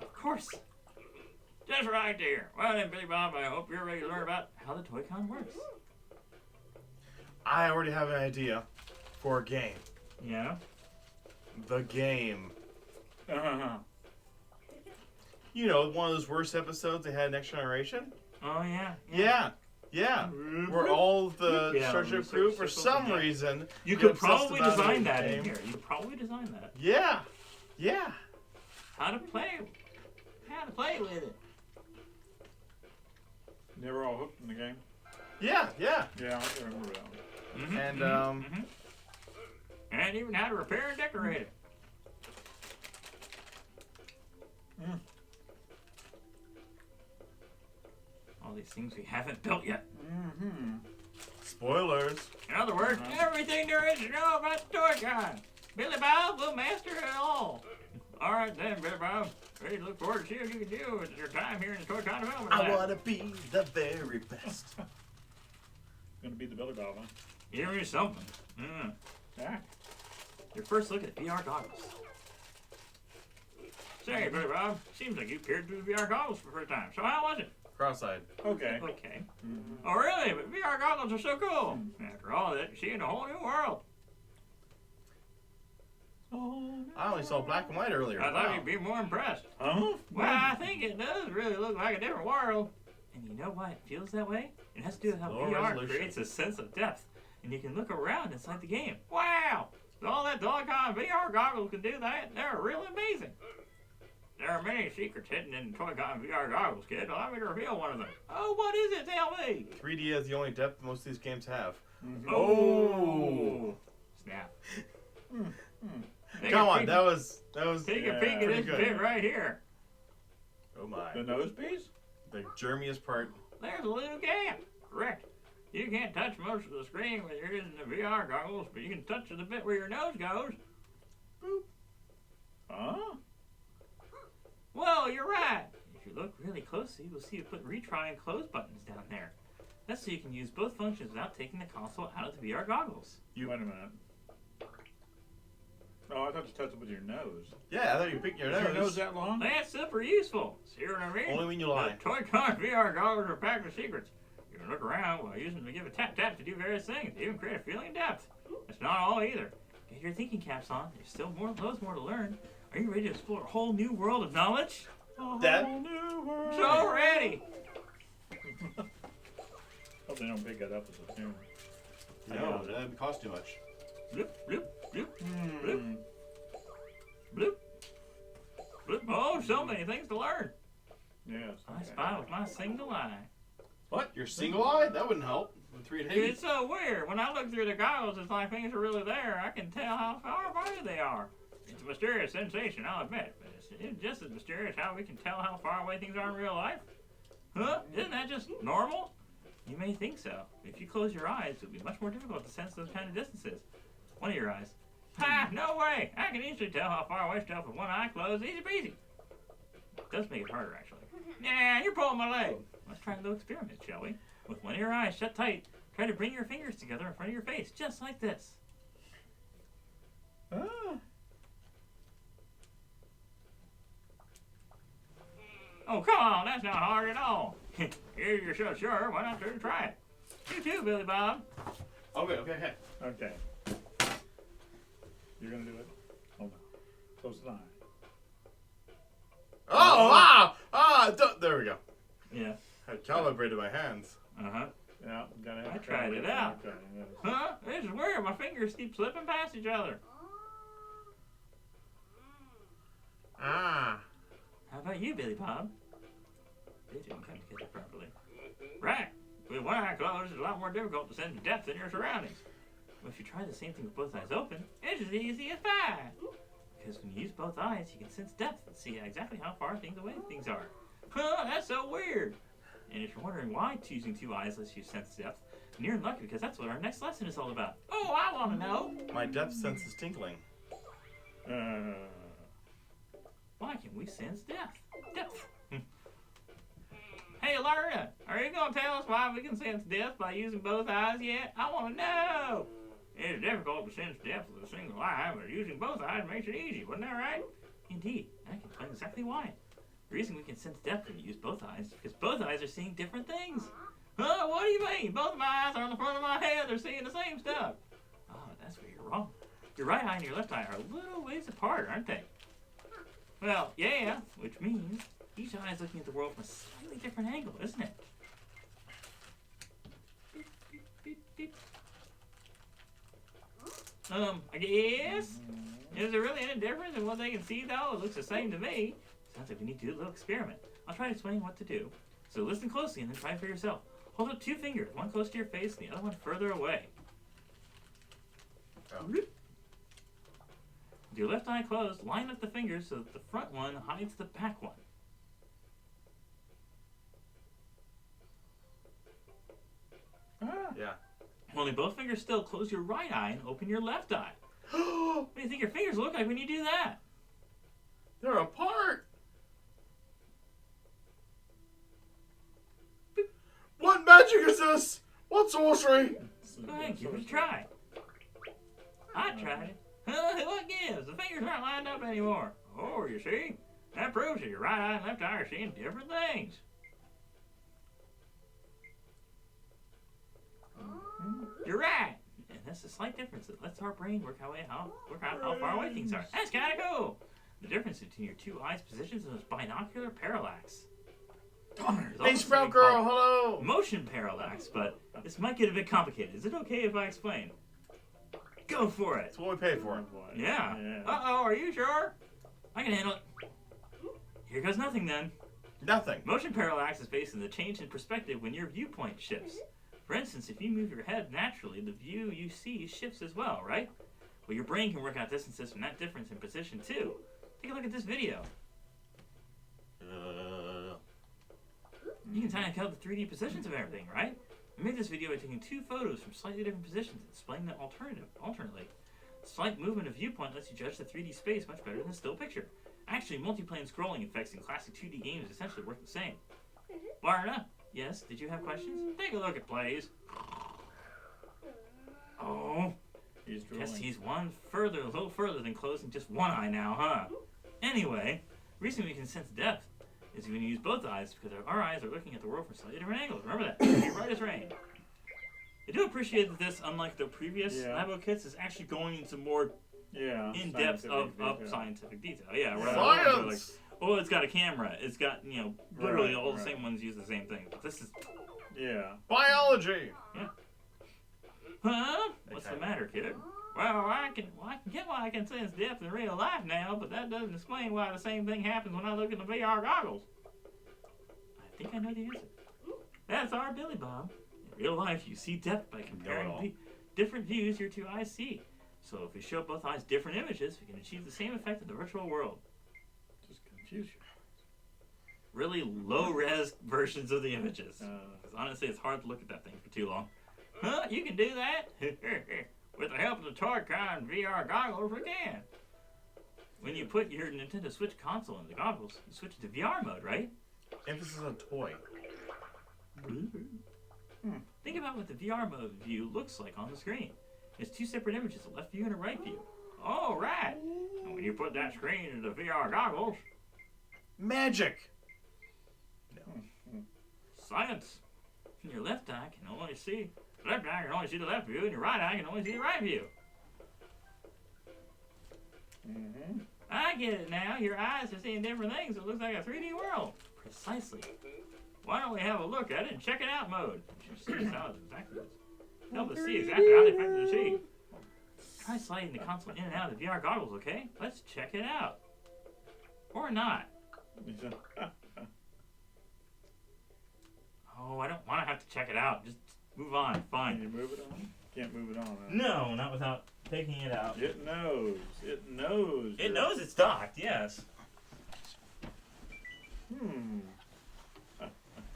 Of course. Just right there. Well then, Billy Bob, I hope you're ready to learn about how the Toy Con works. I already have an idea for a game. Yeah? The game. Uh-huh. You know, one of those worst episodes they had Next Generation? Oh, yeah. Yeah. Where all the Yeah, Starship research crew, for circles some and that. reason, You get could obsessed probably about design a that in game. here. You could probably design that. Yeah. How to play with it. They were all hooked in the game. Yeah. Yeah, I can remember that one. Mm-hmm, And, mm-hmm. And even how to repair and decorate it. Mm. All these things we haven't built yet. Mm-hmm. Spoilers. In other words, everything there is to know about the Toy Con. Billy Bob will master it all. All right then, Billy Bob. Ready to look forward to see what you can do with your time here in the Toy Con Development Lab. I want to be the very best. Gonna be the Billy Bob, huh? Give me something. Yeah. Your first look at VR goggles. Say, Billy Bob, seems like you peered through the VR goggles for the first time. So how was it? Cross-eyed. Okay. Okay. Mm-hmm. Oh, really? But VR goggles are so cool. After all that, you're seeing a whole new world. I only saw black and white earlier. I thought Wow. you'd be more impressed. Huh? Well, I think it does really look like a different world. And you know why it feels that way? It has to do with how Low VR resolution. creates a sense of depth. And you can look around inside the game. Wow! All that doggone VR goggles can do that. They're really amazing. There are many secrets hidden in Toy Con VR goggles, kid. Allow me to reveal one of them. Oh, what is it? Tell me. 3D is the only depth most of these games have. Mm-hmm. Oh! Snap. Come on, that was Take a Yeah, peek at pretty this good. bit right here. Oh my. The nose piece? The germiest part. There's a little gap. Correct. You can't touch most of the screen when you're using the VR goggles, but you can touch the bit where your nose goes. Boop. Huh? Well, you're right. If you look really closely, you'll see you put retry and close buttons down there. That's so you can use both functions without taking the console out of the VR goggles. Wait a minute. Oh, I thought you touched it with your nose. Yeah, I thought you picked your Is nose. your nose that long? That's super useful. See what I mean? Only when you lie. The Toy Con VR goggles are packed with secrets. You can look around while using them to give a tap to do various things. They even create a feeling of depth. That's not all either. Get your thinking caps on. There's still loads more to learn. Are you ready to explore a whole new world of knowledge? Dad? So ready. Hope they don't pick that up as a tune. No, that would cost too much. Bloop, bloop, bloop, Hmm. bloop, bloop. Oh, so many things to learn. Yes. I okay. spy with my single eye. What? Your single eye? That wouldn't help. With 3D. It's so weird. When I look through the goggles, it's like things are really there. I can tell how far away they are. It's a mysterious sensation, I'll admit. But it's just as mysterious how we can tell how far away things are in real life. Huh? Isn't that just normal? You may think so. If you close your eyes, it would be much more difficult to sense those kind of distances. One of your eyes. Ha! No way! I can easily tell how far away stuff with one eye closed. Easy peasy. It does make it harder, actually. Nah, you're pulling my leg. Let's try a little experiment, shall we? With one of your eyes shut tight, try to bring your fingers together in front of your face, just like this. Ah. Oh, come on, that's not hard at all. If you're so sure, why not try it? You too, Billy Bob. Okay. Okay. You're gonna do it? Hold on. Close the eye. There we go. Yeah. I calibrated my hands. Uh-huh. Yeah, gotta have I to tried it out. Okay, yes. Huh? This is weird. My fingers keep slipping past each other. Ah. How about you, Billy Bob? They didn't come together properly. Right. With one eye closed, it's a lot more difficult to sense depth in your surroundings. But if you try the same thing with both eyes open, it's as easy as pie. Because when you use both eyes, you can sense depth and see exactly how far things away things are. Huh, that's so weird. And if you're wondering why using two eyes lets you sense depth, then you're in luck because that's what our next lesson is all about. Oh, I want to know. My depth sense is tingling. Why can we sense depth? Depth. Hey, Leonard, are you going to tell us why we can sense depth by using both eyes yet? I want to know. It's difficult to sense depth with a single eye, but using both eyes makes it easy. Wasn't that right? Indeed. I can explain exactly why. The reason we can sense depth when you use both eyes is because both eyes are seeing different things. Huh? What do you mean? Both of my eyes are on the front of my head. They're seeing the same stuff. Oh, that's where you're wrong. Your right eye and your left eye are a little ways apart, aren't they? Well, yeah, which means each eye is looking at the world from a slightly different angle, isn't it? I guess. Is there really any difference in what they can see, though? It looks the same to me. Sounds like we need to do a little experiment. I'll try to explain what to do. So listen closely and then try it for yourself. Hold up two fingers, one close to your face and the other one further away. Oh. With your left eye closed, line up the fingers so that the front one hides the back one. Yeah. Holding both fingers still, close your right eye and open your left eye. What do you think your fingers look like when you do that? They're apart. What magic is this? What sorcery? Go ahead, give it a try. I tried it. What gives? The fingers aren't lined up anymore. Oh, you see? That proves that your right eye and left eye are seeing different things. You're right. And that's a slight difference. It lets our brain work out how far away things are. That's kind of cool. The difference between your two eyes' positions is binocular parallax. Hey, Sprout Girl, hello. Motion parallax, but this might get a bit complicated. Is it okay if I explain? Go for it. That's what we pay for. Yeah. Uh-oh, are you sure? I can handle it. Here goes nothing then. Nothing. Motion parallax is based on the change in perspective when your viewpoint shifts. For instance, if you move your head naturally, the view you see shifts as well, right? Well, your brain can work out distances from that difference in position too. Take a look at this video. You can kind of tell the 3D positions of everything, right? I made this video by taking two photos from slightly different positions and displaying them alternately. Slight movement of viewpoint lets you judge the 3D space much better than a still picture. Actually, multiplane scrolling effects in classic 2D games essentially work the same. Barna, yes, did you have questions? Take a look at plays. Oh, He's drooling. guess he's a little further than closing just one eye now, huh? Anyway, the reason we can sense depth is when you use both eyes because our eyes are looking at the world from slightly different angles. Remember that. You're right as rain. I do appreciate that this, unlike the previous Labo kits, is actually going into more in-depth of scientific detail. Yeah, Science! Like, oh, it's got a camera. It's got, literally all the same ones use the same thing. But this is... Biology. Huh? What's the matter, kid? Well, I can get why I can sense depth in real life now, but that doesn't explain why the same thing happens when I look in the VR goggles. I think I know the answer. That's our Billy Bob. In real life, you see depth by comparing the different views your two eyes see. So if we show both eyes different images, we can achieve the same effect in the virtual world. Just confuse you. Really low-res versions of the images. 'Cause honestly, it's hard to look at that thing for too long. Huh? You can do that? With the help of the Toy-Con VR goggles, we can. When you put your Nintendo Switch console in the goggles, you switch to VR mode, right? Emphasis on toy. Think about what the VR mode view looks like on the screen. It's two separate images, a left view and a right view. Oh, right. And when you put that screen into the VR goggles... Magic. Science. Your left eye can only see... Left eye can only see the left view, and your right eye can only see the right view. I get it now. Your eyes are seeing different things. It looks like a 3D world. Precisely. Why don't we have a look at it in check it out mode? See how it's exactly this. Help us see exactly how they affect the achieve. Try sliding the console in and out of the VR goggles, okay? Let's check it out. Or not. Oh, I don't want to have to check it out. Just move on. Can Fine. you move it on? Can't move it on. Huh? No, not without taking it out. It knows. It knows. It knows it's docked, yes.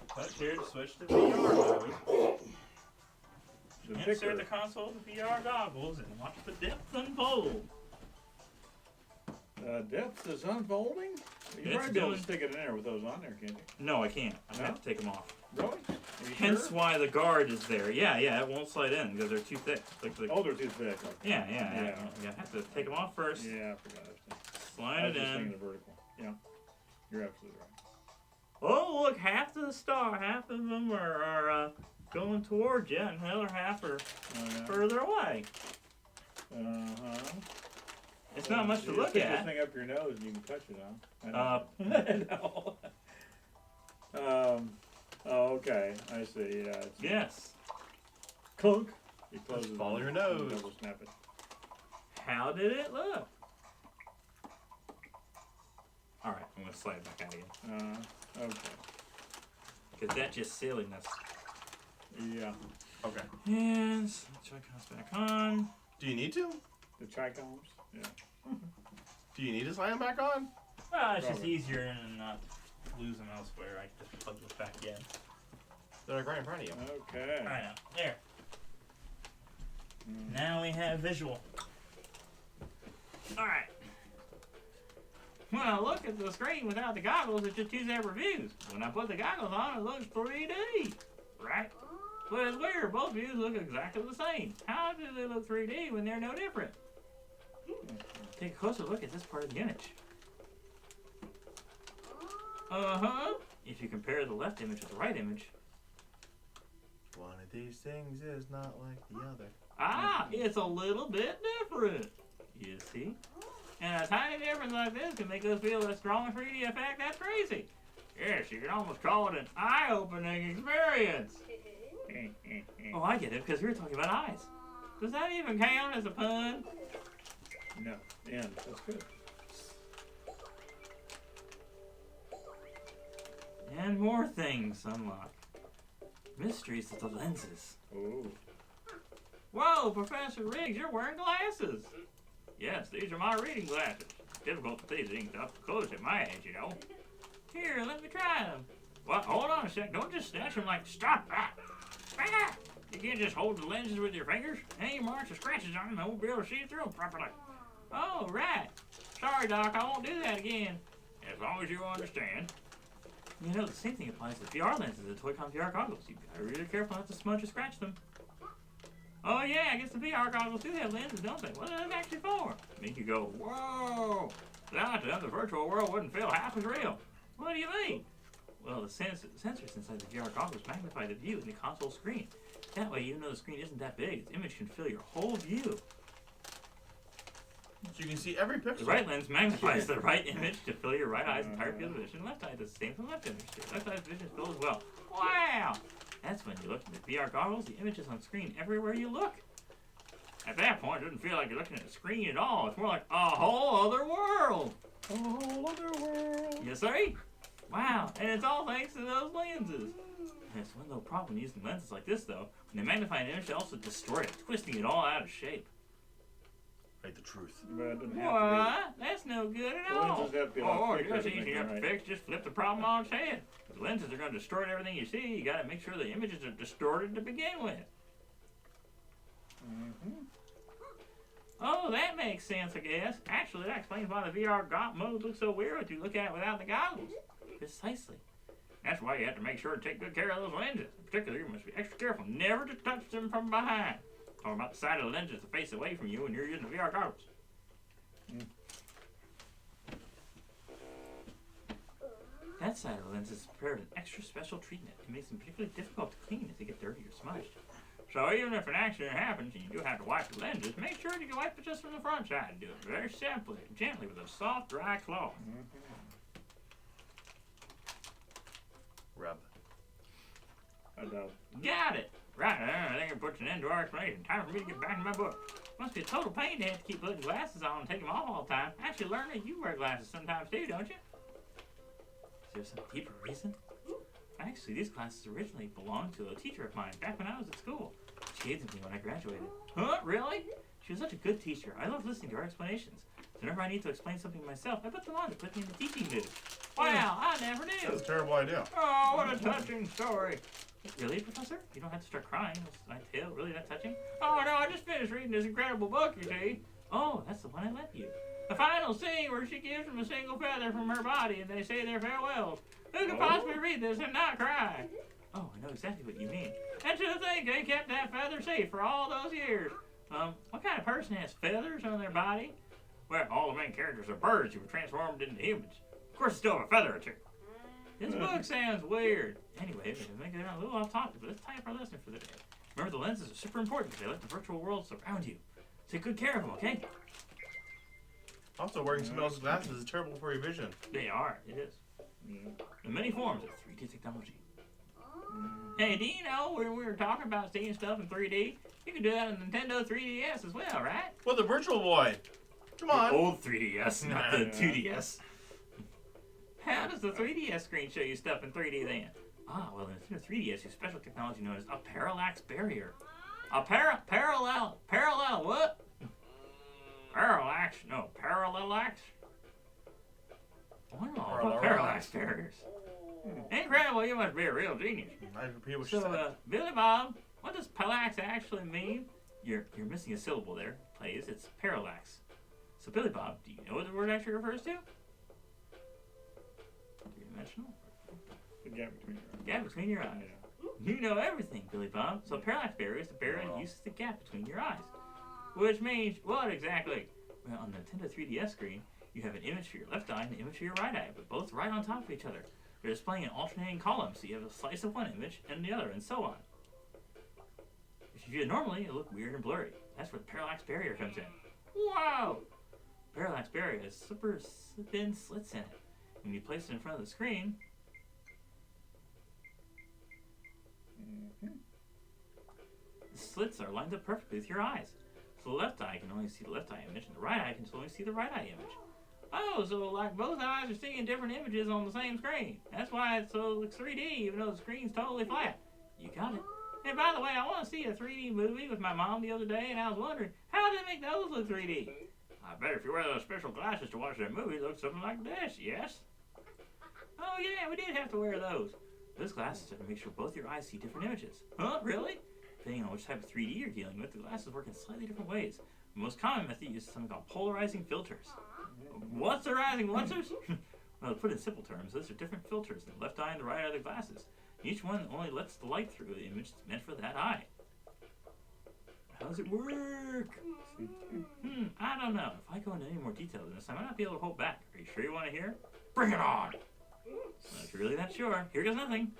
Click here to switch to VR mode. Insert the console to VR goggles and watch the depth unfold. Depth is unfolding? You It's might be able to doing- stick it in there with those on there, can't you? No, I can't. I'm gonna No? have to take them off. Really? Are you Hence sure? why the guard is there. Yeah, it won't slide in because they're too thick. Oh, they're too thick. Okay. Yeah. You have to take them off first. Yeah, I forgot. I Slide was it just in. thinking the vertical. Yeah. You're absolutely right. Oh, look, half of them are going towards you, and the other half are Oh, yeah. further away. Uh-huh. It's not much to You look stick at. this thing up your nose and you can touch it, huh? No. Oh, okay. I see. Yeah. It's Yes. clunk. You close Just it follow and your nose. double snap it. How did it look? All right, I'm gonna slide it back out again Okay. because that's just silliness. Yeah. Okay. And Joy-Cons back on. Do you need to? The trichomes. Yeah. Do you need to slide them back on? Well, it's just Probably. easier and not lose them elsewhere. I can just plug those back in. They're like right in front of you. Okay. All right, now there. Mm. Now we have visual. All right. When I look at the screen without the goggles, it's just two separate views. When I put the goggles on, it looks 3D, right? But it's weird. Both views look exactly the same. How do they look 3D when they're no different? Take a closer look at this part of the image. Uh-huh. If you compare the left image with the right image, One of these things is not like the other. it's a little bit different. You see? And a tiny difference like this can make us feel a strong 3D effect. That's crazy. Yes, you can almost call it an eye-opening experience. Oh, I get it, because we were talking about eyes. Does that even count as a pun? No. And that's good. And more things unlock. Mysteries of the lenses. Oh. Whoa, Professor Riggs, you're wearing glasses. Yes, these are my reading glasses. Difficult to see these up close at my age, you know. Here, let me try them. What? Hold on a sec. Don't just snatch them like, stop that. Ah! You can't just hold the lenses with your fingers. Any marks or scratches on them, I won't be able to see through them properly. Oh, right. Sorry, Doc, I won't do that again. As long as you understand. You know, the same thing applies to VR lenses and Toy-Con VR goggles. You've got to be really careful not to smudge or scratch them. Oh yeah, I guess the VR goggles do have lenses, don't they? What are those actually for? Make you go, whoa! Without them, the virtual world wouldn't feel half as real. What do you mean? Well, the sensors inside the VR goggles magnify the view in the console screen. That way, even though the screen isn't that big, its image can fill your whole view. So you can see every pixel. The right lens magnifies the right image to fill your right eye's entire field of vision. Left eye does the same for the left image. The left eye's vision is filled as well. Wow! That's when you look at the VR goggles, the image is on screen everywhere you look. At that point, it doesn't feel like you're looking at a screen at all. It's more like a whole other world. A whole other world. You see? Wow, and it's all thanks to those lenses. There's one little problem using lenses like this, though. When they magnify an image, they also destroy it, twisting it all out of shape. Write the truth. But it doesn't have to What? That's no good at The all. lenses have to be a lot Oh, thicker just to easy make enough them to right. fix. Just flip the problem on its head. The lenses are going to distort everything you see. You got to make sure the images are distorted to begin with. Mm-hmm. Oh, that makes sense, I guess. Actually, that explains why the VR mode looks so weird if you look at it without the goggles. Precisely. That's why you have to make sure to take good care of those lenses. In particular, you must be extra careful never to touch them from behind. Talking about the side of the lenses to face away from you when you're using the VR goggles. That side of the lens is prepared with extra special treatment. It makes them particularly difficult to clean if they get dirty or smudged. So even if an accident happens and you do have to wipe the lenses, make sure you can wipe it just from the front side. Do it very simply, gently with a soft, dry cloth. Rub. Got it! Right, I think it puts an end to our explanation. Time for me to get back in my book. Must be a total pain to have to keep putting glasses on and taking them off all the time. Actually, Leonard, you wear glasses sometimes too, don't you? Is there some deeper reason? Actually, these glasses originally belonged to a teacher of mine back when I was at school. She gave them to me when I graduated. Huh? Really? She was such a good teacher. I loved listening to her explanations. So whenever I need to explain something myself, I put them on to put me in the teaching mood. Wow, I never knew. That's a terrible idea. Oh, what a touching story. Really, Professor? You don't have to start crying. Was my tale really that touching? Oh, no, I just finished reading this incredible book, you see. Oh, that's the one I lent you. The final scene where she gives them a single feather from her body and they say their farewells. Who could possibly read this and not cry? Oh, I know exactly what you mean. And to think they kept that feather safe for all those years. What kind of person has feathers on their body? Well, all the main characters are birds who were transformed into humans. Of course, still have a feather or two. This book sounds weird. Anyway, we're making it a little off topic, but let's tie up our lesson for the day. Remember, the lenses are super important because they let the virtual world surround you. Take good care of them, okay? Also, wearing someone else's glasses is terrible for your vision. They are. It is. In many forms of 3D technology. Hey, do you know when we were talking about seeing stuff in 3D? You can do that on Nintendo 3DS as well, right? Well, the Virtual Boy. Come on. The old 3DS, not the 2DS. How does the 3DS screen show you stuff in 3D then? Ah, well, in the 3DS, you use special technology known as a parallax barrier. A parallel what? Parallax? No, parallax? Wow, parallax barriers. Incredible, you must be a real genius. I repeat what you So, said. Billy Bob, what does parallax actually mean? You're missing a syllable there, please. It's parallax. So, Billy Bob, do you know what the word actually refers to? Three-dimensional? The gap between your eyes. Gap between your eyes. You know everything, Billy Bob. So, a parallax barrier is the barrier that uses the gap between your eyes. Which means what exactly? Well, on the Nintendo 3DS screen, you have an image for your left eye and an image for your right eye, but both right on top of each other. They're displaying in alternating columns, so you have a slice of one image and the other, and so on. If you view it normally, it'll look weird and blurry. That's where the parallax barrier comes in. Wow! Parallax barrier has super thin slits in it. When you place it in front of the screen, the slits are lined up perfectly with your eyes. So the left eye can only see the left eye image, and the right eye can only see the right eye image. Oh, so like both eyes are seeing different images on the same screen. That's why it looks 3D, even though the screen's totally flat. You got it. And by the way, I want to see a 3D movie with my mom the other day, and I was wondering, how do they make those look 3D? I bet if you wear those special glasses to watch that movie, it looks something like this, yes? Oh yeah, we did have to wear those. Those glasses are to make sure both your eyes see different images. Huh, really? Depending on which type of 3D you're dealing with, the glasses work in slightly different ways. The most common method uses something called polarizing filters. What's the rising filters? Well, to put it in simple terms, those are different filters in the left eye and the right eye of the glasses. Each one only lets the light through the image that's meant for that eye. How does it work? I don't know. If I go into any more detail than this, I might not be able to hold back. Are you sure you want to hear? Bring it on! Well, if you're really that sure, here goes nothing.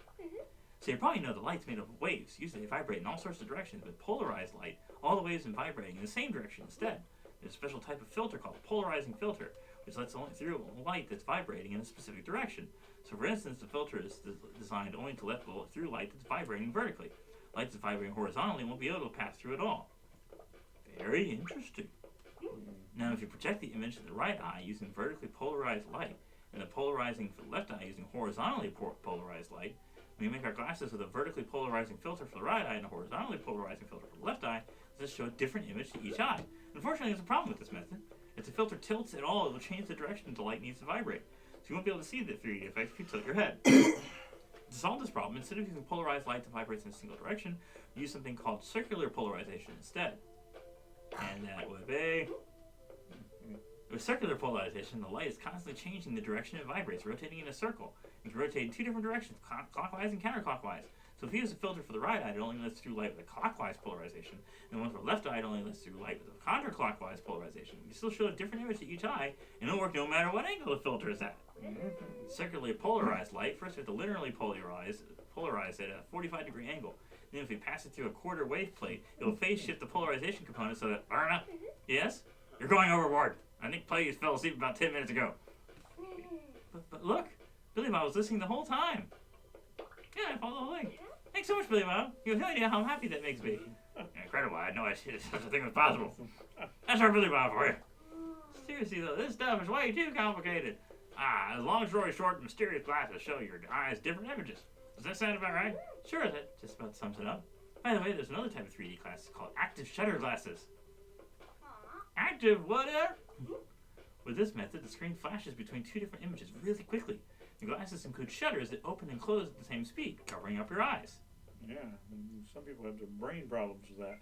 So you probably know the light's made up of waves. Usually they vibrate in all sorts of directions, but polarized light, all the waves are vibrating in the same direction instead. There's a special type of filter called a polarizing filter, which lets only through light that's vibrating in a specific direction. So for instance, the filter is designed only to let through light that's vibrating vertically. Light that's vibrating horizontally won't be able to pass through at all. Very interesting. Now if you project the image to the right eye using vertically polarized light, and the polarizing for the left eye using horizontally polarized light, when you make our glasses with a vertically polarizing filter for the right eye and a horizontally polarizing filter for the left eye, this show a different image to each eye. Unfortunately, there's a problem with this method. If the filter tilts at all, it will change the direction the light needs to vibrate. So you won't be able to see the 3D effect if you tilt your head. To solve this problem, instead of using polarized light that vibrates in a single direction, we use something called circular polarization instead. And that would be... With circular polarization, the light is constantly changing the direction it vibrates, rotating in a circle. It can rotate in two different directions, clockwise and counterclockwise. So if you use a filter for the right eye, it only lets through light with a clockwise polarization, and the one for the left eye, it only lets through light with a counterclockwise polarization. You still show a different image to each eye, and it'll work no matter what angle the filter is at. Circularly polarized light, first we have to linearly polarize it at a 45-degree angle. Then if we pass it through a quarter wave plate, it'll phase shift the polarization component so that, Arna, yes? You're going overboard. I think Plagueis fell asleep about 10 minutes ago. But look, Billy Bob was listening the whole time. Yeah, I followed the whole thing. Thanks so much, Billy Bob. You have no idea how happy that makes me. Incredible. I had no idea such a thing was possible. That's our Billy Bob for you. Seriously, though, this stuff is way too complicated. As long story short, mysterious glasses show your eyes different images. Does that sound about right? Sure, that just about sums it up. By the way, there's another type of 3D glasses called active shutter glasses. Active whatever? With this method, the screen flashes between two different images really quickly. The glasses include shutters that open and close at the same speed, covering up your eyes. Yeah, some people have some brain problems with that.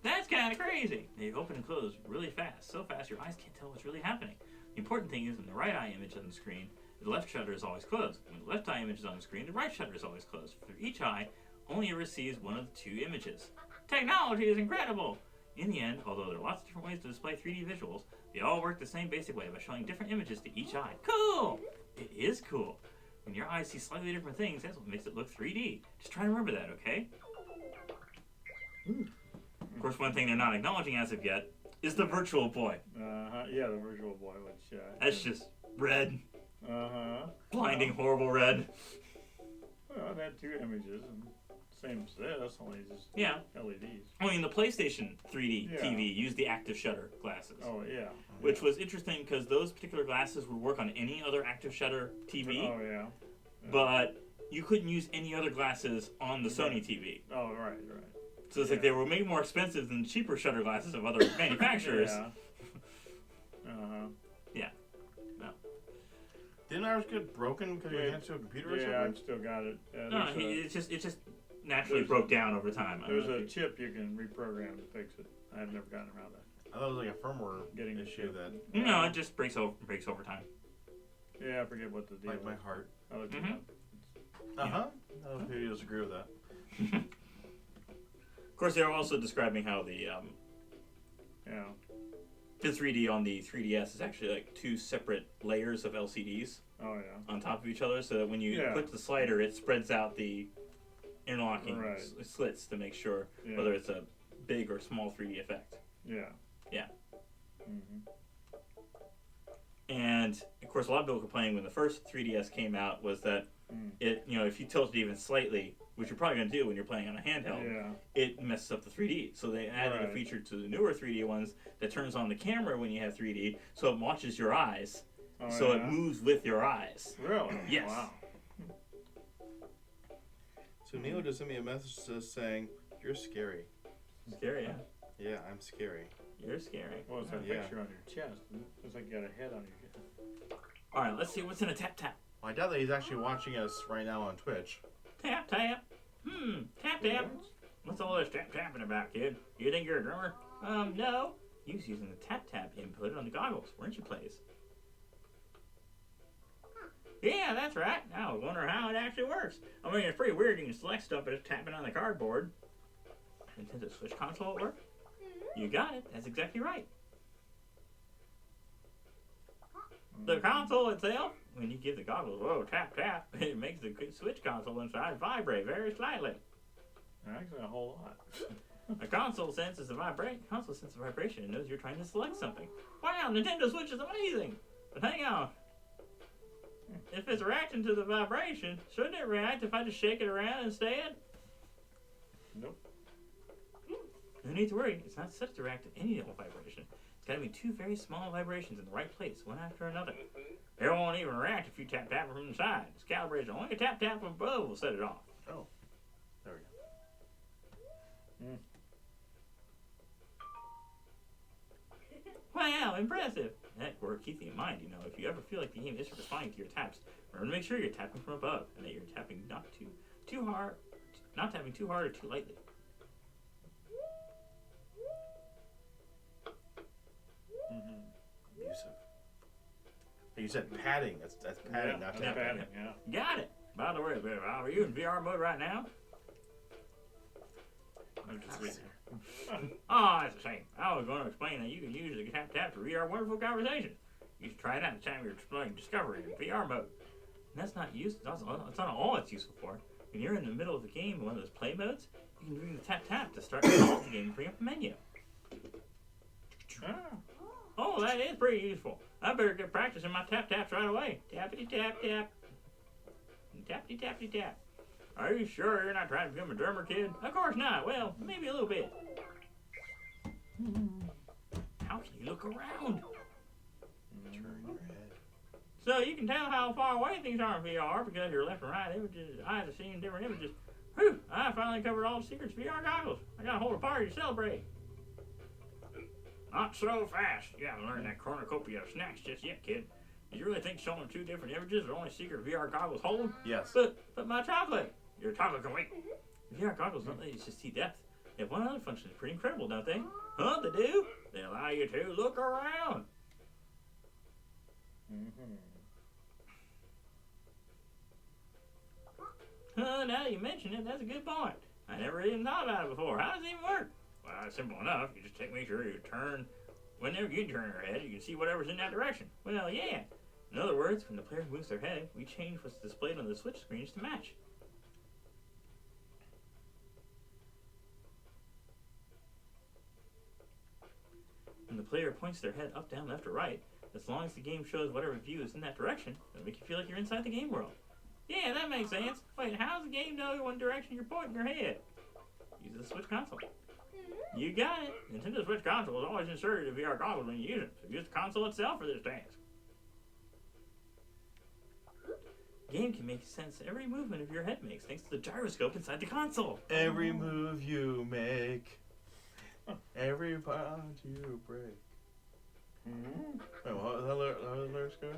That's kind of crazy. They open and close really fast, so fast your eyes can't tell what's really happening. The important thing is, when the right eye image on the screen, the left shutter is always closed. When the left eye image is on the screen, the right shutter is always closed. For each eye, only ever sees one of the two images. Technology is incredible! In the end, although there are lots of different ways to display 3D visuals, they all work the same basic way by showing different images to each eye. Cool! It is cool. When your eyes see slightly different things, that's what makes it look 3D. Just try to remember that, okay? Of course, one thing they're not acknowledging as of yet is the Virtual Boy. Yeah, the Virtual Boy, which... That's just red. Blinding, horrible red. Well, it had two images, and same as this, only just LEDs. I mean, the PlayStation 3D TV used the active shutter glasses. Oh, yeah. Which was interesting because those particular glasses would work on any other active shutter TV. Oh, yeah. But you couldn't use any other glasses on the Sony TV. Oh, right. So it's like they were maybe more expensive than cheaper shutter glasses of other manufacturers. Yeah. No. Didn't ours get broken because you had to a computer or something? Yeah, I've still got it. No, it just naturally broke down over time. There's a chip you can reprogram to fix it. I've never gotten around that. I thought it was like a firmware issue that... No, it just breaks over time. Yeah, I forget what the deal Like my heart. Oh, I maybe disagree with that. Of course, they're also describing how the 3D on the 3DS is actually like two separate layers of LCDs on top of each other, so that when you click the slider, it spreads out the interlocking slits to make sure whether it's a big or small 3D effect. Yeah. And of course, a lot of people complaining when the first 3DS came out was that it, if you tilt it even slightly, which you're probably going to do when you're playing on a handheld, it messes up the 3D. So they added a feature to the newer 3D ones that turns on the camera when you have 3D, so it watches your eyes. So it moves with your eyes. Really? Yes. Wow. So Neil just sent me a message saying, "You're scary." Scary, yeah. Yeah, I'm scary. You're scary. Well, it's that picture on your chest. Looks like you got a head on your head. All right, let's see what's in a tap tap. Well, I doubt that he's actually watching us right now on Twitch. Tap tap. Tap tap. What's all this tap tapping about, kid? You think you're a drummer? No. He was using the tap tap input on the goggles, weren't you, Plays? Yeah, that's right. Now I wonder how it actually works. I mean, it's pretty weird. You can select stuff by just tapping on the cardboard. Nintendo Switch console at work? You got it. That's exactly right. The console itself, when you give the goggles, tap tap, it makes the Switch console inside vibrate very slightly. Actually, a whole lot. The console senses the vibration and knows you're trying to select something. Wow, Nintendo Switch is amazing! But hang on. If it's reacting to the vibration, shouldn't it react if I just shake it around instead? Nope. No need to worry. It's not set to react to any little vibration. It's got to be two very small vibrations in the right place, one after another. It won't even react if you tap tap it from the side. It's calibrated. Only a tap tap from above will set it off. Oh, there we go. Wow, impressive. Heck, we're keeping in mind, if you ever feel like the game isn't responding to your taps, remember to make sure you're tapping from above and that you're tapping not too hard, not tapping too hard or too lightly. Abusive. You said padding. That's padding, not that's tapping. padding, yeah. Got it. By the way, are you in VR mode right now? I'm just reading. Oh, that's a shame. I was going to explain that you can use the tap for VR wonderful conversations. You should try it out the time you're exploring Discovery in VR mode. And that's not used. That's not all it's useful for. When you're in the middle of the game in one of those play modes, you can bring the tap to start the game and bring up a menu. Oh, that is pretty useful. I better get practicing my taps right away. Tappity tap tap. Tappity tappity tap. Are you sure you're not trying to become a drummer, kid? Of course not. Well, maybe a little bit. How can you look around? Turn your head. So you can tell how far away things are in VR because your left and right images, eyes are seeing different images. Whew, I finally covered all the secrets of VR goggles. I gotta hold a party to celebrate. Not so fast. You haven't learned that cornucopia of snacks just yet, kid. Do you really think showing two different images are the only secret VR goggles hold? Yes. But my chocolate. Your chocolate can wait. VR goggles don't let you just see depth. They have one other function that's pretty incredible, don't they? Huh, they do? They allow you to look around. Now that you mention it, that's a good point. I never even thought about it before. How does it even work? Well, it's simple enough. You just make sure you turn. Whenever you turn your head, you can see whatever's in that direction. Well, yeah. In other words, when the player moves their head, we change what's displayed on the switch screens to match. When the player points their head up, down, left, or right, as long as the game shows whatever view is in that direction, it'll make you feel like you're inside the game world. Yeah, that makes sense. Wait, how does the game know what direction you're pointing your head? Use the Switch console. You got it. Nintendo Switch console is always inserted in VR goggles when you use it, so use the console itself for this task. The game can make sense of every movement of your head makes thanks to the gyroscope inside the console. Every move you make, every bond you break. Wait, what was that lyrics go?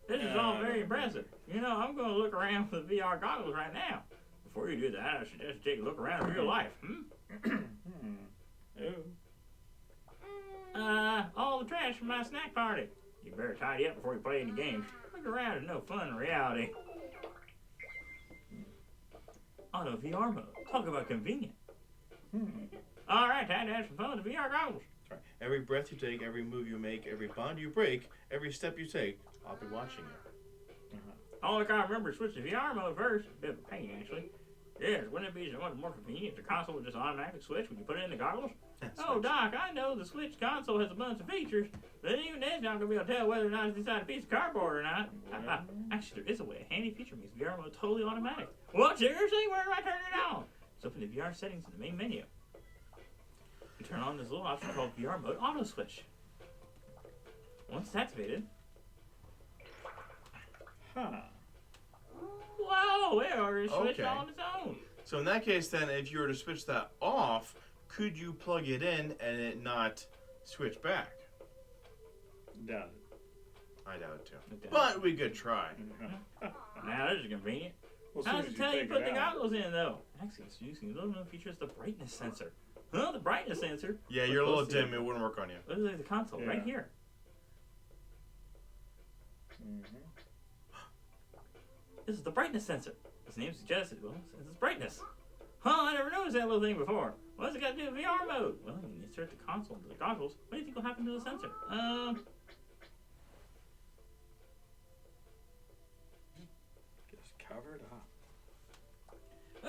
This is all very impressive. You know, I'm going to look around with VR goggles right now. Before you do that, I suggest you take a look around in real life. All the trash from my snack party. You better tidy up before you play any games. Look around is no fun in reality. Auto VR mode. Talk about convenient. Alright, time to have some fun with the VR goggles. Right. Every breath you take, every move you make, every bond you break, every step you take, I'll be watching you. All I gotta remember is switch to VR mode first. A bit of a pain, actually. Yes, wouldn't it be so much more convenient if the console would just automatically switch when you put it in the goggles? Oh, Doc, I know the Switch console has a bunch of features, but even then, you're not going to be able to tell whether or not it's inside a piece of cardboard or not. Actually, there is a way. A handy feature makes VR mode totally automatic. What? Seriously? Where do I turn it on? So open the VR settings in the main menu. You turn on this little option called VR mode auto switch. Once it's activated, whoa, it already switched on its own. So in that case, then, if you were to switch that off, could you plug it in and it not switch back? Doubt it. I doubt it too. But we could try. Now this is convenient. Well, How does it tell you to put the goggles in, though? Actually, it's using a little known feature is the brightness sensor. Huh? The brightness sensor? Yeah, you're a little dim. It wouldn't work on you. Literally the console, right here. This is the brightness sensor. Its name suggests it. Well, it's brightness. Huh, I never noticed that little thing before. What's it got to do with VR mode? Well, you can insert the console into the goggles. What do you think will happen to the sensor? Gets covered up.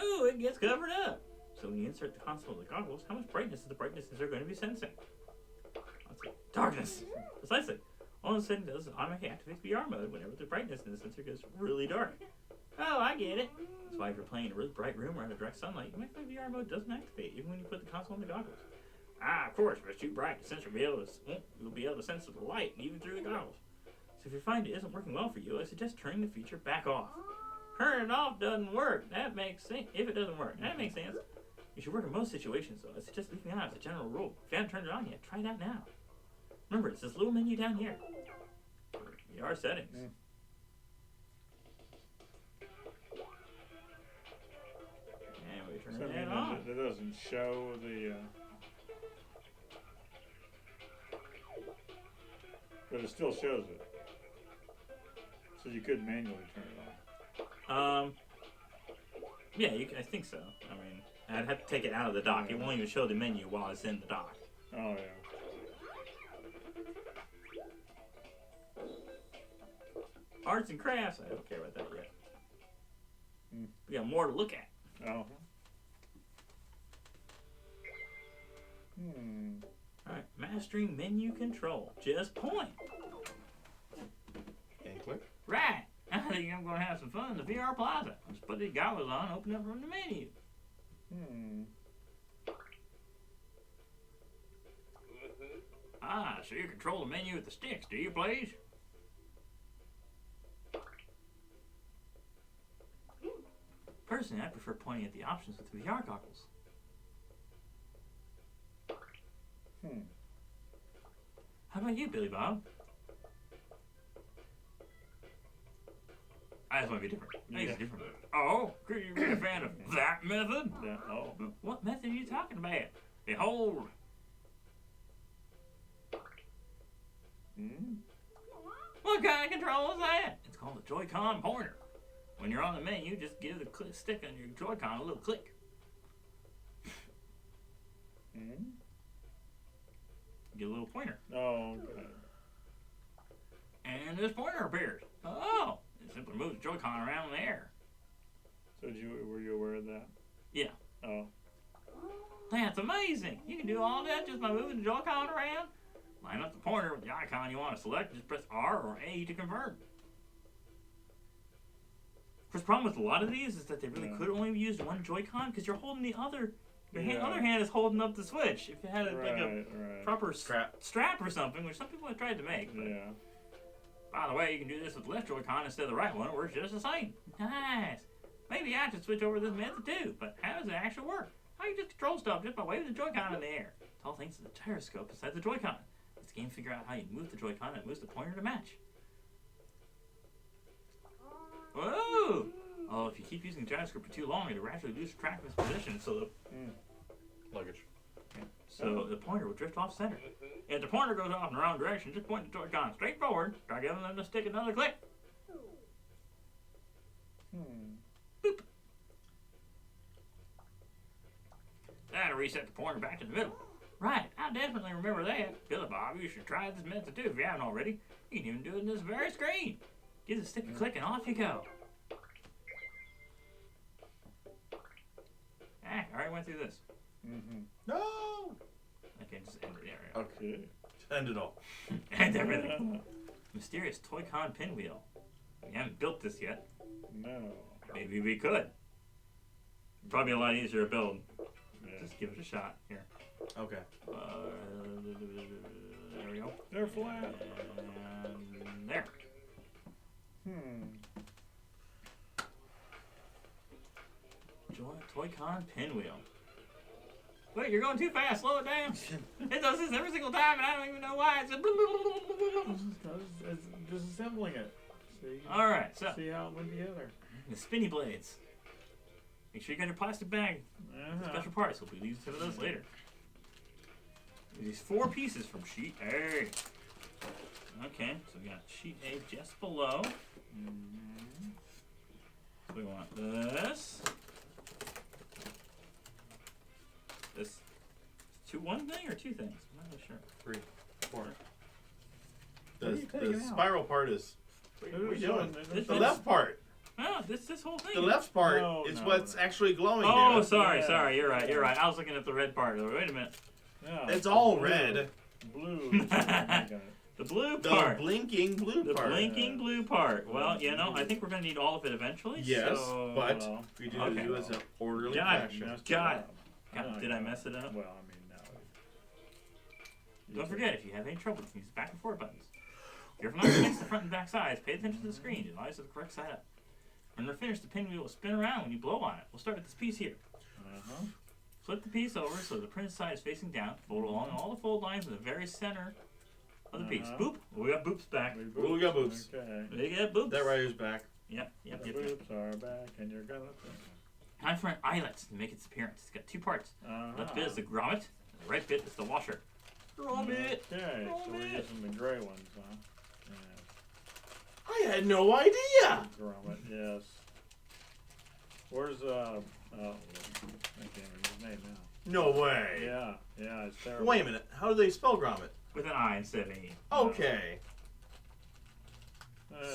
Oh, it gets covered up. So when you insert the console into the goggles, how much brightness is the brightness sensor going to be sensing? Let's see. Darkness. Precisely. All of a sudden, it does automatically activate VR mode whenever the brightness in the sensor goes really dark. Oh, I get it. That's why if you're playing in a really bright room or under direct sunlight, you might find VR mode doesn't activate even when you put the console in the goggles. Of course, if it's too bright, the sensor will be able to sense the light even through the goggles. So if you find it isn't working well for you, I suggest turning the feature back off. Turn it off doesn't work. That makes sense. If it doesn't work, that makes sense. It should work in most situations, though. I suggest leaving it on as a general rule. If you haven't turned it on yet, try it out now. Remember, it's this little menu down here. VR settings. And we turn it on. It doesn't show the... but it still shows it. So you could manually turn it on. Yeah, I think so. I mean, I'd have to take it out of the dock. It won't even show the menu while it's in the dock. Oh, yeah. Arts and crafts, I don't care about that yet. Hmm. We got more to look at. Oh. Hmm. Alright, mastering menu control. Just point. And click. Right. I think I'm going to have some fun in the VR Plaza. Just put these goggles on, open up from the menu. Hmm. Ah, so you control the menu with the sticks, do you, please? Personally, I prefer pointing at the options with the VR goggles. Hmm. How about you, Billy Bob? I just want to be different. I use a different method. Oh, could you be a fan of that method? Yeah. Oh. What method are you talking about? Behold. Hmm. What kind of control is that? It's called a Joy-Con pointer. When you're on the menu, just give the stick on your Joy-Con a little click. Hmm. Get a little pointer. Oh, okay. And this pointer appears. Oh! It simply moves the Joy-Con around in the air. So were you aware of that? Yeah. Oh. That's amazing! You can do all that just by moving the Joy-Con around. Line up the pointer with the icon you want to select. Just press R or A to confirm. Of course, the problem with a lot of these is that they really could only be used one Joy-Con because you're holding the other. Your other hand is holding up the switch. If you had a proper strap or something, which some people have tried to make. But Yeah. by the way, you can do this with the left Joy-Con instead of the right one. It works just the same. Nice. Maybe I should switch over to this method too. But how does it actually work? How do you just control stuff just by waving the Joy-Con in the air? It's all thanks to the gyroscope inside the Joy-Con. This game figure out how you move the Joy-Con and it moves the pointer to match. Whoa! Oh, if you keep using the gyroscope for too long, it'll gradually lose track of its position, so Luggage. the pointer will drift off center. If the pointer goes off in the wrong direction, just point the Joy-Con straight forward. Try giving them the stick another click. Hmm. Boop. That'll reset the pointer back to the middle. Right, I definitely remember that. Billy Bob, you should try this method too if you haven't already. You can even do it in this very screen. Give the stick a click and off you go. Ah, I already went through this. Mm-hmm. No! Okay, just end it there. Okay. End it all. End everything. Mysterious Toy-Con pinwheel. We haven't built this yet. No. Maybe we could. Probably a lot easier to build. Yeah. Just give it a shot. Here. Okay. There we go. They're flat. And there. Toy-Con pinwheel. Wait, you're going too fast. Slow it down. It does this every single time, and I don't even know why. It's Disassembling it. See? all right. So See how it went together. the spinny blades. Make sure you got your plastic bag. Special parts. We'll be using some of those later. These 4 pieces from sheet A. Okay, so we got sheet A just below. So we want this. This 1 thing or 2 things? I'm not really sure. 3, 4. What are you The taking out? spiral part is. What are you doing? This The is- left part. No, this whole thing. The left part No, is no, what's no. actually glowing Oh, there. sorry. Yeah. You're right. I was looking at the red part. Wait a minute. Yeah, It's all blue. red. Blue. The blue The part. blinking blue The part. blinking blue part. Well, you know, I think we're going to need all of it eventually. Yes, so... but Well, we do okay. do it as an orderly Got it. fashion. Got it. God, did I mess it up? Well, I mean, no. Don't forget, if you have any trouble, you can use the back and forward buttons. Careful not to mix the front and back sides. Pay attention to the screen. It always has the correct side up. When we're finished, the pinwheel will spin around when you blow on it. We'll start with this piece here. Flip the piece over so the printed side is facing down. Fold along all the fold lines in the very center of the piece. Boop. We got boops back. We got boobs. Okay. We got boops. That rider's back. Yep. The boobs are back, and you're gonna. Time for an eyelet to make its appearance. It's got 2 parts. The left bit is the grommet, and the right bit is the washer. Grommet. Okay, so we're Grommet. using the gray ones, huh? I had no idea. Grommet, yes. Where's oh, I can't remember his name now. No way. Yeah, it's terrible. Wait a minute. How do they spell Grommet? With an I instead of an E. Okay.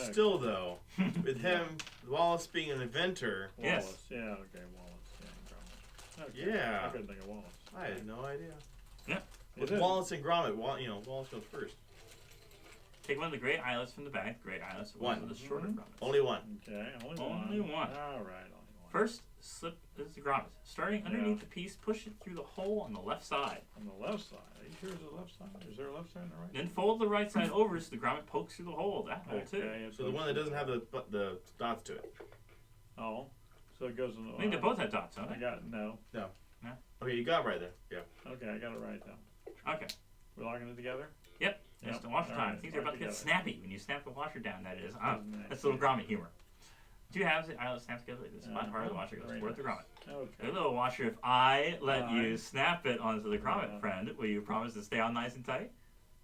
Still though, with Yeah. him, Wallace being an inventor. Yes. Wallace, yeah, okay, Wallace, yeah, Grommet. Okay. Yeah. I couldn't think of Wallace. I had no idea. It With is. Wallace and Grommet, Wallace goes first. Take one of the gray eyelets from the bag. Gray eyelets. One. Of the shorter Mhm. grommets. Only one. Okay, only Only one. All right, only one. First, slip this is the grommet. Starting underneath the piece, push it through the hole on the left side. On the left side. Are you sure it's the left side? Is there a left side and a right? Then fold the right side over so the grommet pokes through the hole. That hole too. Okay, So the one that doesn't have the dots to it. Oh, so it goes in the. I think they both have dots, don't I they? got no. Okay, you got it right there. Yeah. Okay, I got it right now. Okay. We're locking it together. Yep. Yep. It's the washer All time. right, Things are about to get lock snappy when you snap the washer down. That is. Nice. That's a little grommet humor. Two halves of the eyelet snap together like this. Flat part of the washer goes Very toward the nice. grommet. Okay. Hey, little washer, if I let you Fine. snap it onto the grommet, Yeah. friend, will you promise to stay on nice and tight?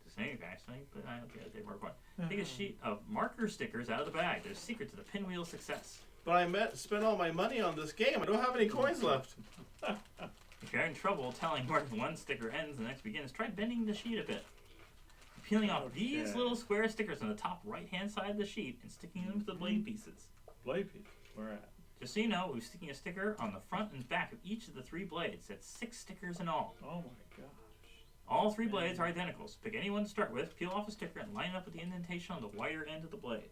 Just saying, actually, but I don't think they work one. Take a sheet of marker stickers out of the bag. They're secret to the pinwheel success. But I spent all my money on this game. I don't have any coins left. If you're having trouble telling where one sticker ends and the next begins, try bending the sheet a bit. Peeling off these Okay. little square stickers on the top right-hand side of the sheet and sticking them to the blade pieces. Blade piece. Where at? Just so you know, we're sticking a sticker on the front and back of each of the 3 blades. That's 6 stickers in all. Oh my gosh. All 3 blades are identical, so pick any one to start with, peel off a sticker, and line it up with the indentation on the wider end of the blade.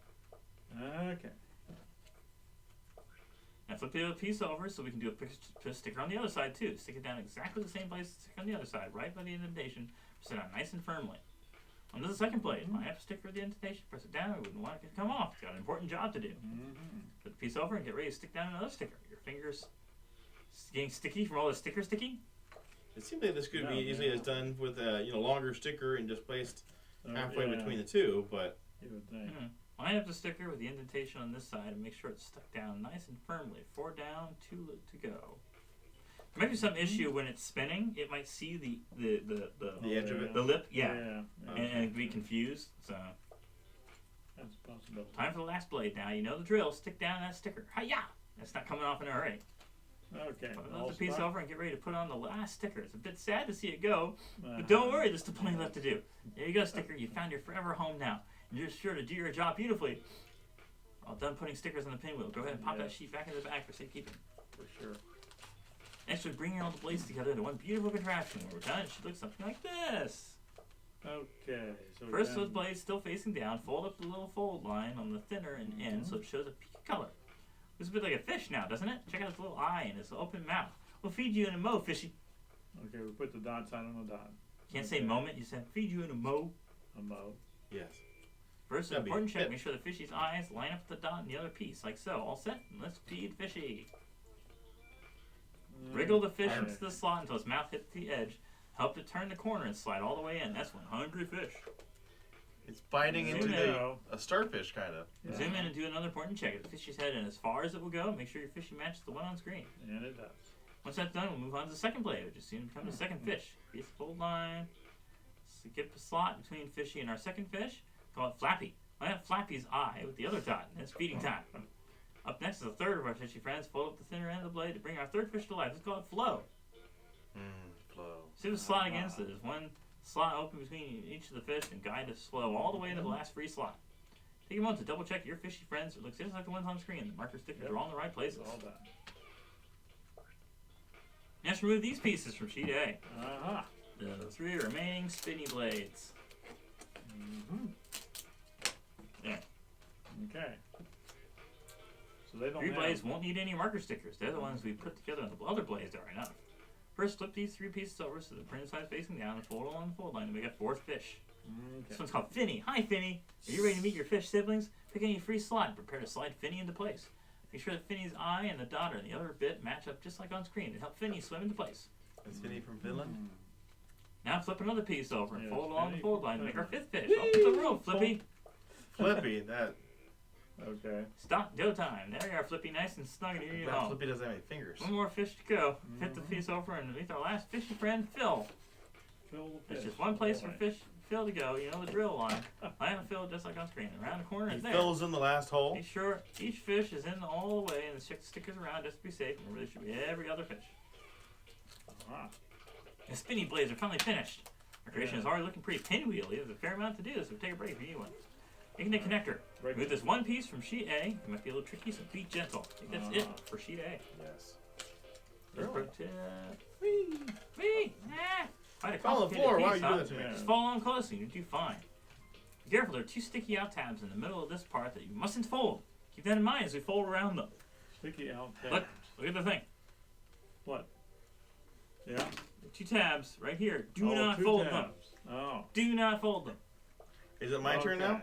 Okay. Now flip the other piece over so we can do a sticker on the other side too. Stick it down exactly the same place, stick on the other side, right by the indentation, press it down nice and firmly. Onto the second blade, line up a sticker with the indentation, press it down, we wouldn't want it to come off. It's got an important job to do. Mm-hmm. Flip the piece over and get ready to stick down another sticker. Your fingers getting sticky from all the sticker sticking? It seems like this could No, be easily yeah. as done with a longer sticker and just placed halfway yeah, between the two, but You would think. Line up the sticker with the indentation on this side and make sure it's stuck down nice and firmly. 4 down, 2 to go. There might be some issue when it's spinning. It might see the edge of it. the lip, Yeah. and be confused. So That's a possibility. time for the last blade now. You know the drill. Stick down that sticker. Hi-ya! That's not coming off in a hurry. Okay. Flip the piece over and get ready to put on the last sticker. It's a bit sad to see it go, but don't worry. There's still plenty left to do. There you go, sticker. You found your forever home now. You're sure to do your job beautifully. All done putting stickers on the pinwheel. Go ahead and pop that sheet back into the bag for safekeeping. For sure. Next, we're bringing all the blades together into one beautiful contraption. When we're done, it should look something like this. Okay. So First, then- those blades still facing down. Fold up the little fold line on the thinner end so it shows a peak color. Looks a bit like a fish now, doesn't it? Check out his little eye and his open mouth. We'll feed you in a mo, fishy. Okay, we put the dot sign on the dot. Can't say moment. You said feed you in a mo. A mo. yes. First, an That'd be important check. it. Make sure the fishy's eyes line up with the dot in the other piece, like so. All set? Let's feed fishy. Wriggle the fish into the slot until its mouth hits the edge. Help it turn the corner and slide all the way in. That's one hungry fish. It's biting Zoom into in. a starfish, kind of. Yeah. Zoom in and do another important check. Get the fishy's head in as far as it will go. Make sure your fishy matches the one on screen. And it does. Once that's done, we'll move on to the second blade, which is soon to become the second fish. Piece of fold line. Skip the slot between fishy and our second fish. Call it Flappy. Line up Flappy's eye with the other dot, and it's feeding time. Up next is a third of our fishy friends. Fold up the thinner end of the blade to bring our third fish to life. Let's call it Flow. Flow. See the slot again, so there's one slot open between each of the fish and guide the flow all the way into the last free slot. Take a moment to double check your fishy friends. It looks just like the ones on screen. The marker stickers are all in the right places. All done. Next, remove these pieces from sheet A. Uh-huh. The 3 remaining spinny blades. Mm-hmm. There. Okay. So they don't 3 have... blades won't need any marker stickers. They're the ones we put together on the other blades are enough. First, flip these 3 pieces over so the printed side is facing down and fold along the fold line to make a fourth fish. This Okay. one's called Finny. Hi, Finny. Are you ready to meet your fish siblings? Pick any free slot and prepare to slide Finny into place. Make sure that Finny's eye and the dot and the other bit match up just like on screen to help Finny swim into place. Is Finny from Finland? Now flip another piece over and Yes, fold along the Finny fold from line to make our Finland. 5th fish. Off to the rope, Flippy. Flippy, that. Okay. Stop, go time. There you are, Flippy, nice and snug and near you That home. Flippy doesn't have any fingers. One more fish to go. Hit the piece over and meet our last fishy friend, Phil. Fill the There's fish. just one place for Boy. fish fill to go. You know the drill line. I have to fill it just like on screen. Around the corner He and there. fills in the last hole. Be sure each fish is in all the way and the stick is around just to be safe. Remember, there should be every other fish. Ah. The spinny blades are finally finished. Our creation is already looking pretty pinwheely. There's a fair amount to do, so take a break if you need one. Making the connector. Move this one piece from sheet A. It might be a little tricky, so be gentle. I think that's it for sheet A. Yes. Just pro tip. Whee! Whee! Ah! Quite a Fall on the complicated floor. Why piece, you huh? do that to me? Just follow on closely, you'll do fine. Be careful, there are 2 sticky out tabs in the middle of this part that you mustn't fold. Keep that in mind as we fold around them. Sticky out tabs. Look at the thing. What? Yeah. The 2 tabs right here. Do Oh, not 2 fold them. tabs. Oh. Do not fold them. Is it my turn now?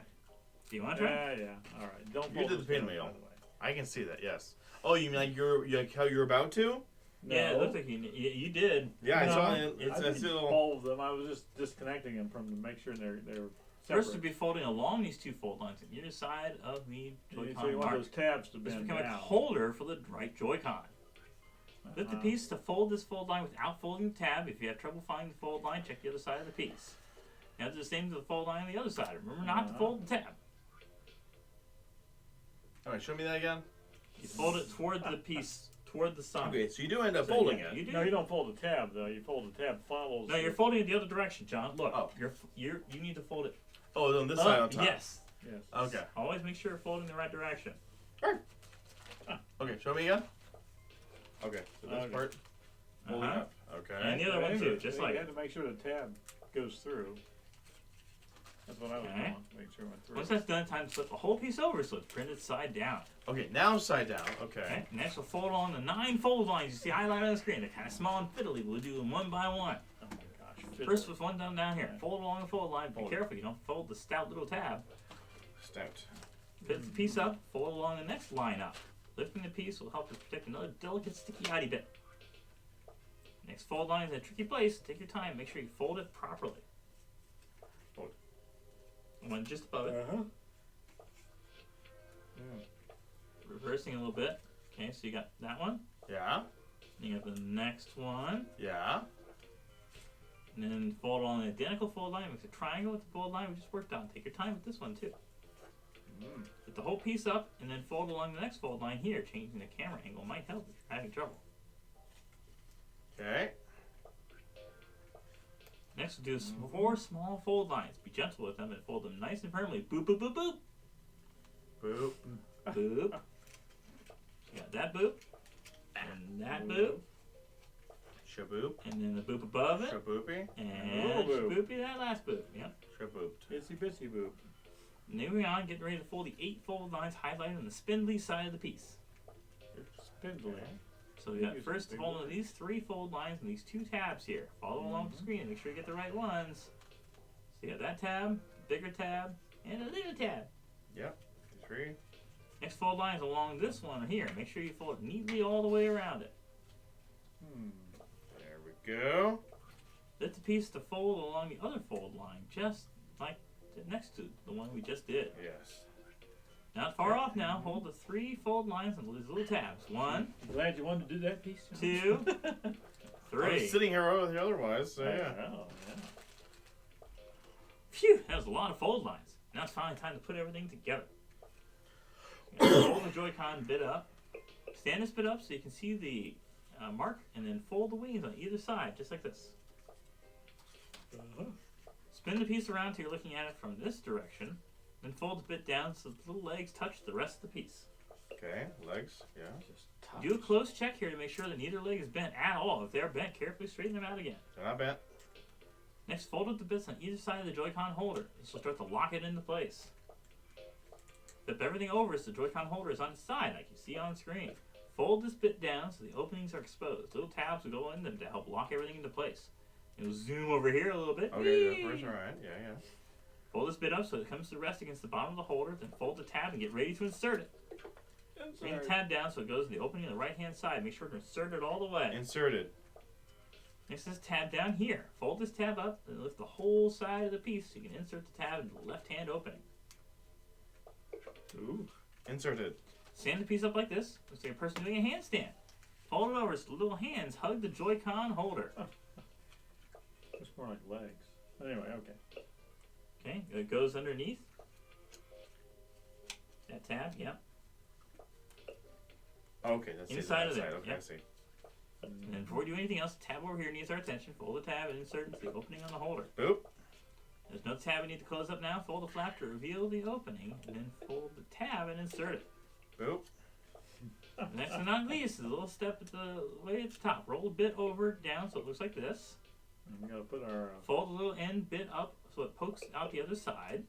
Do you want to try? Yeah. All right. Don't. You fold did the those tabs, pinwheel. by the way. I can see that. Yes. Oh, you mean like how you're about to? Yeah, it No. looks like you did. Yeah, I No, saw it. It's I a didn't still. fold them. I was just disconnecting them from to make sure they're separate. First would be folding along these 2 fold lines on either side of the So you Joy-Con want mark. those tabs to This bend become a down. holder for the right Joy-Con. Lift the piece to fold this fold line without folding the tab. If you have trouble finding the fold line, check the other side of the piece. Now do the same to the fold line on the other side. Remember not to fold the tab. Alright, show me that again. You fold it toward the piece, toward the side. Okay, so you do end up So, folding yeah, it. You do. No, you don't fold the tab though. You fold the tab follows. No, you're folding it the other direction, John. Look, Oh. you need to fold it Oh, on this side on up. top. Yes. Yes. Okay. Always make sure you're folding the right direction. Okay, show me again. Okay, so this Okay. part. Folding Uh-huh. up. Okay. And the other one too, just So like you it. had to make sure the tab goes through. That's what I was Okay. doing. Make sure it went through. Once that's done, time to flip the whole piece over so it's printed side down. Okay, now side down. Okay. Okay. Next, we'll fold on the 9 fold lines you see highlighted on the screen. They're kind of small and fiddly. We'll do them one by one. Oh my gosh. First, with one done down here. Yeah. Fold along the fold line. Be Fold it. careful you don't fold the stout little tab. Stout. Pick the piece up. Fold along the next line up. Lifting the piece will help to protect another delicate sticky outy bit. Next fold line is in a tricky place. Take your time. Make sure you fold it properly. Fold One just above it. Uh-huh. Reversing a little bit. Okay, so you got that one. Yeah. You got the next one. Yeah. And then fold along the identical fold line. Makes a triangle with the fold line we just worked on. Take your time with this one too. Put the whole piece up and then fold along the next fold line here. Changing the camera angle might help if you're having trouble. Okay. Next we'll do 4 small fold lines. Be gentle with them and fold them nice and firmly. Boop, boop, boop, boop. Boop. Boop. You got that boop. And that boop. Shaboop. And then the boop above it. Shaboopy. And Little boop. boopy that last boop. Yep. Shabooped. Itsy bitsy boop. Moving on, getting ready to fold the 8 fold lines highlighted on the spindly side of the piece. Spindly. So we got Use first the big fold one. of these 3 fold lines and these 2 tabs here. Follow along with the screen and make sure you get the right ones. So you got that tab, bigger tab, and a little tab. Yep. 3. Next fold lines along this one here. Make sure you fold it neatly all the way around it. There we go. Lift the piece to fold along the other fold line, just like next to the one we just did. Yes. Not far off now. Hold the 3 fold lines and these little tabs. 1, Glad you wanted to do that piece. John. 2, I 3. was sitting here over here otherwise, so Yeah. yeah. Oh, yeah. Phew, that was a lot of fold lines. Now it's finally time to put everything together. Fold the Joy-Con bit up. Stand this bit up so you can see the mark, and then fold the wings on either side, just like this. Uh-huh. Spin the piece around till you're looking at it from this direction. Then fold the bit down so the little legs touch the rest of the piece. Okay, legs, yeah. Just tough. Do a close check here to make sure that neither leg is bent at all. If they're bent, carefully straighten them out again. They're not bent. Next, fold up the bits on either side of the Joy-Con holder. This will start to lock it into place. Flip everything over so the Joy-Con holder is on its side, like you see on screen. Fold this bit down so the openings are exposed. Little tabs will go in them to help lock everything into place. You'll zoom over here a little bit. Okay, Whee! the first, alright, yeah, yeah. Fold this bit up so it comes to rest against the bottom of the holder. Then fold the tab and get ready to insert it. Bring the tab down so it goes in the opening on the right-hand side. Make sure to insert it all the way. Inserted. Next is tab down here. Fold this tab up and lift the whole side of the piece so you can insert the tab into the left-hand opening. Ooh. Inserted. Stand the piece up like this. Looks like a person doing a handstand. Fold it over so the little hands hug the Joy-Con holder. It's more like legs. Anyway, okay. Okay, it goes underneath. That tab, yep. Okay, that's Inside of the there, Okay, yep. I see. And then before we do anything else, the tab over here needs our attention. Fold the tab and insert into the opening on the holder. Boop. There's no tab we need to close up now. Fold the flap to reveal the opening, and then fold the tab and insert it. Boop. Next and not least is a little step at the way at the top. Roll a bit over down so it looks like this. And we gotta put our. Fold the little end bit up so it pokes out the other side.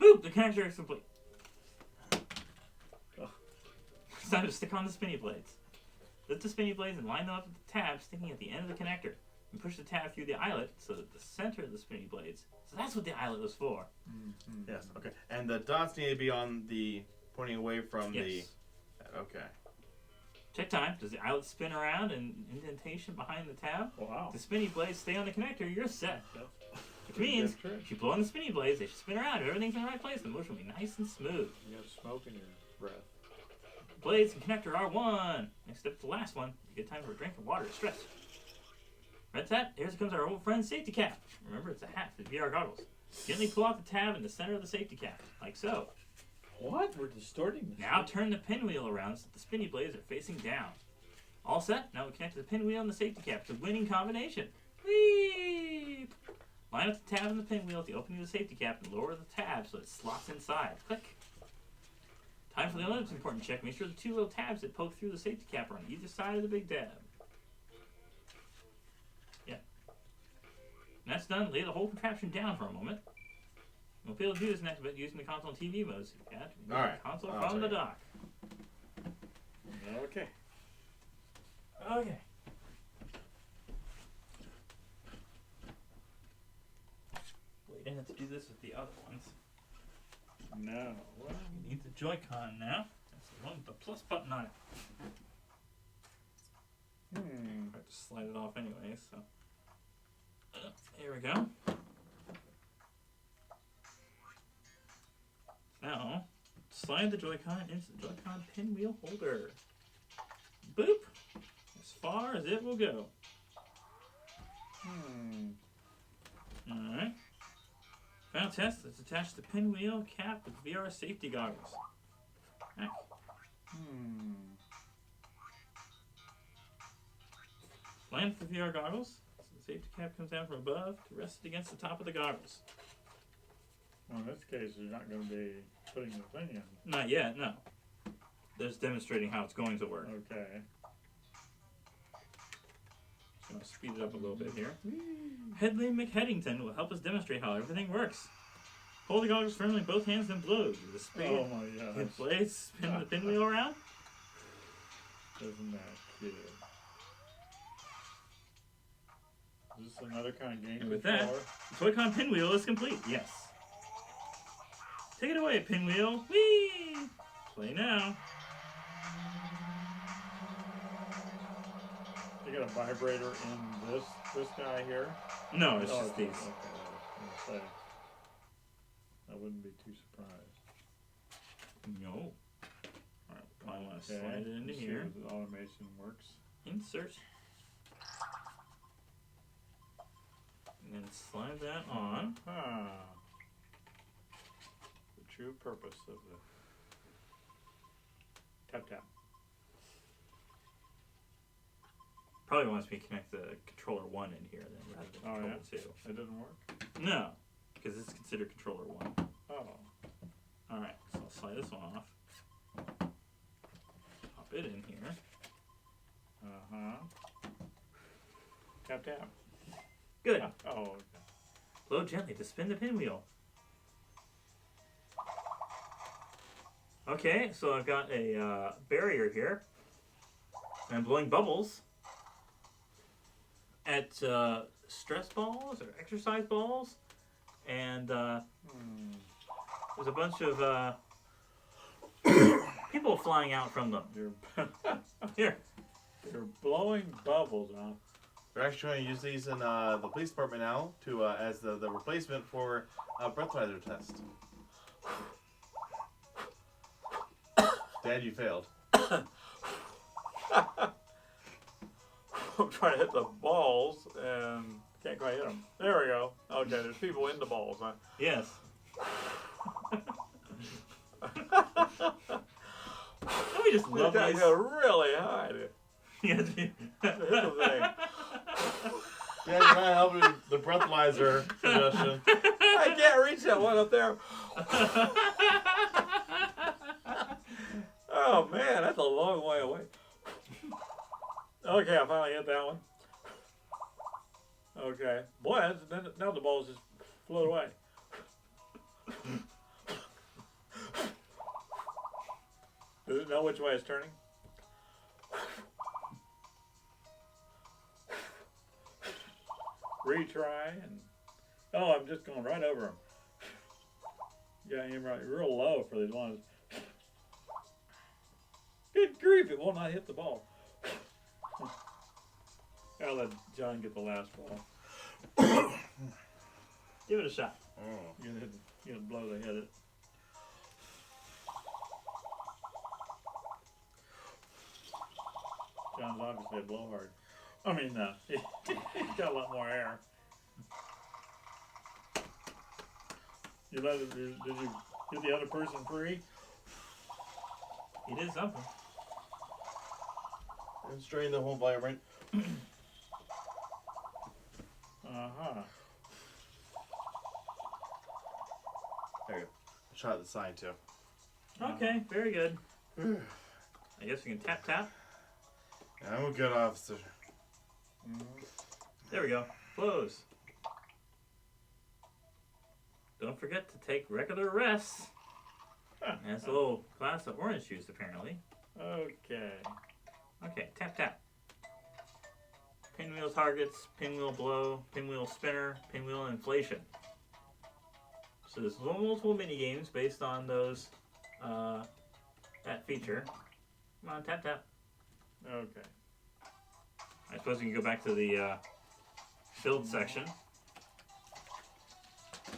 Boop! The connector is complete. It's time to stick on the spinny blades. Lift the spinny blades and line them up with the tab sticking at the end of the connector. And push the tab through the eyelet so that the center of the spinny blades. So that's what the eyelet was for. Yes. Okay. And the dots need to be on the pointing away from Yes. the. Okay. Check time. Does the eyelet spin around and indentation behind the tab? Wow. If the spinny blades stay on the connector, you're set. That's Which means good trick. if you blow on the spinny blades, they should spin around. If everything's in the right place, the motion will be nice and smooth. You have smoke in your breath. Blades and connector are one. Next step to the last one. You get time for a drink of water to stretch. That's that. Here comes our old friend safety cap. Remember, it's a hat for the VR goggles. Gently pull out the tab in the center of the safety cap, like so. What? We're distorting this. Now turn the pinwheel around so that the spinny blades are facing down. All set. Now we connect the pinwheel and the safety cap. It's a winning combination. Whee! Line up the tab and the pinwheel at the opening of the safety cap and lower the tab so it slots inside. Click. Time for the other important check. Make sure the two little tabs that poke through the safety cap are on either side of the big tab. Yeah. When that's done, lay the whole contraption down for a moment. We'll be able to do this next bit using the console and TV mode. So you got to Alright. console I'll from the take it. dock. Okay. Okay. Wait, I have to do this with the other ones. No. Well, You need the Joy-Con now. That's the one with the plus button on it. I have to slide it off anyway, so. Here we go. Now, slide the Joy-Con into the Joy-Con pinwheel holder. Boop! As far as it will go. Alright. Final test. Let's attach the pinwheel cap with VR safety goggles. Heck. Land the VR goggles. So the safety cap comes down from above to rest it against the top of the goggles. Well, in this case, you're not going to be putting the thing in. Not yet, no. Just demonstrating how it's going to work. Okay. Just gonna speed it up a little bit here. Headley McHeadington will help us demonstrate how everything works. Hold the goggles firmly in both hands, then blow. Do the speed. Oh my gosh. Hit blades, spin the pinwheel around. Isn't that cute? Is this another kind of game And with that, controller? the Toy-Con pinwheel is complete. Yes. Take it away, pinwheel. Whee! Play now. You got a vibrator in this guy here? No, it's Oh, just okay, these. okay, I was gonna say, I wouldn't be too surprised. No. Alright, I want to Okay, slide it into let's see here. if the automation works. Insert. And then slide that on. Ah. The true purpose of the tap tap. Probably wants me to connect the controller 1 in here then rather than Oh, controller yeah? 2. It didn't work? No, because it's considered controller 1. Oh. Alright, so I'll slide this one off. Pop it in here. Uh-huh. Tap tap. Good. Oh, okay. Blow gently to spin the pinwheel. Okay, so I've got a barrier here. And I'm blowing bubbles at stress balls or exercise balls. And there's a bunch of people flying out from them. You're Here. you're blowing bubbles, huh? We're actually going to use these in the police department now to as the replacement for a breathalyzer test. Dad, you failed. trying to hit the balls and can't quite hit them. There we go. Okay, there's people in the balls, huh? Yes. We just love That this. go really high. Dude. Yes. Hit the thing. Yeah, you're not helping the breathalyzer suggestion. I can't reach that one up there. Oh man, that's a long way away. Okay, I finally hit that one. Okay, boy, now the balls just float away. Does it know which way it's turning? Retry and oh, I'm just going right over him. Yeah, aim right real low for these ones. Good grief! It will not hit the ball. I'll let John get the last ball. Give it a shot. Oh. You're gonna blow the head. John's obviously a blowhard. I mean, he's got a lot more air. You let it, did you get the other person free? He did something. And strain the whole vibrant. Uh-huh. There you go. Shot at the side too. Okay, very good. I guess we can tap tap. I'm a good officer. There we go. Close. Don't forget to take regular rests. That's a little glass of orange juice, apparently. Okay. Okay, tap tap. Pinwheel targets, pinwheel blow, pinwheel spinner, pinwheel inflation. So there's multiple mini games based on those that feature. Come on, tap tap. Okay. I suppose we can go back to the filled section.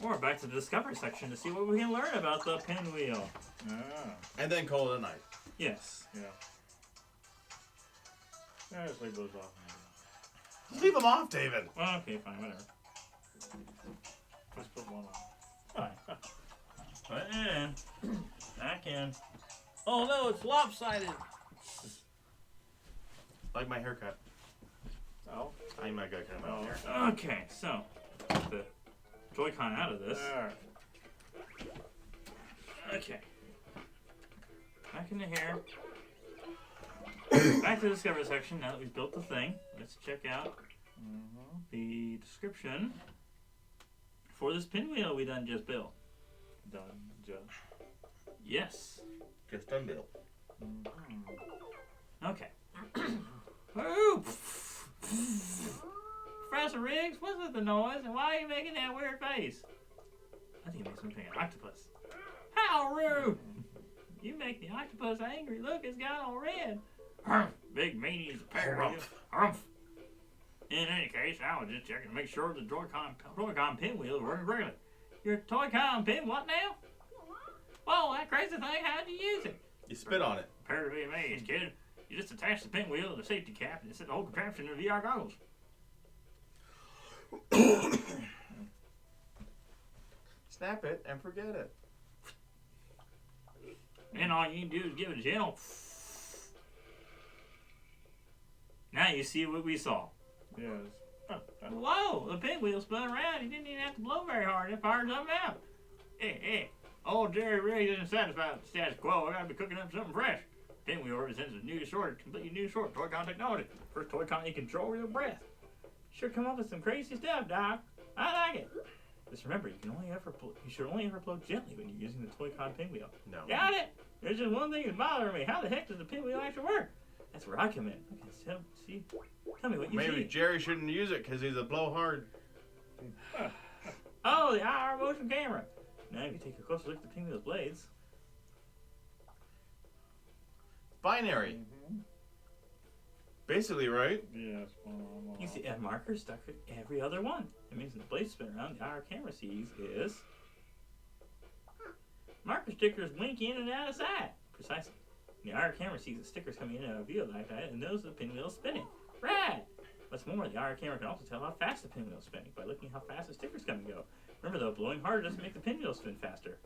Or back to the discovery section to see what we can learn about the pinwheel. Ah. And then call it a night. Yes. Yeah. Yeah, just leave those off. Just leave them off, David. Well, okay, fine, whatever. Just put one on. Fine. But I can. Oh no, it's lopsided. Like my haircut. Oh. I might got cut Oh. my hair. Okay, so get the Joy-Con out of this. Alright. Okay. Back into here. Back to the discovery section. Now that we've built the thing, let's check out the description for this pinwheel we done just built. Done. Just. Yes. Just done built. Okay. Ooh. Professor Riggs, what's with the noise and why are you making that weird face? I think it makes me think of an octopus. How rude! You make the octopus angry. Look, it's got all red. Big meaty's a pair of you. Humph. In any case, I was just checking to make sure the Toy-Con pinwheel is working regularly. Your Toy-Con pin, what now? Whoa, that crazy thing, how'd you use it? You spit on it. Prepare to be amazed, kid. You just attach the pinwheel to the safety cap and set the whole contraption in the VR goggles. Snap it and forget it. And all you can do is give it a gentle. Now you see what we saw. Yes. Whoa, the pinwheel spun around. He didn't even have to blow very hard. It fired something out. Hey, old Jerry Riggs isn't satisfied with the status quo. I gotta be cooking up something fresh. Pinwheel represents a new sort, completely new sort, Toy-Con technology. First Toy-Con you control your breath. Sure come up with some crazy stuff, Doc. I like it. Just remember, you should only ever blow gently when you're using the Toy-Con pinwheel. No. Got it? There's just one thing that's bothering me. How the heck does the pinwheel actually work? That's where I come in. Okay, tell me what you Maybe see. Jerry shouldn't use it because he's a blowhard. Oh, the IR motion camera. Now if you take a closer look at the pinwheel's blades. Binary. Basically, right? Yes. You see F markers stuck with every other one. It means when the blades spin around, the IR camera sees is marker stickers blink in and out of sight. Precisely. The IR camera sees the stickers coming in and out of view like that and knows the pinwheel is spinning. Right. What's more, the IR camera can also tell how fast the pinwheel is spinning by looking at how fast the stickers come and go. Remember though, blowing harder doesn't make the pinwheel spin faster.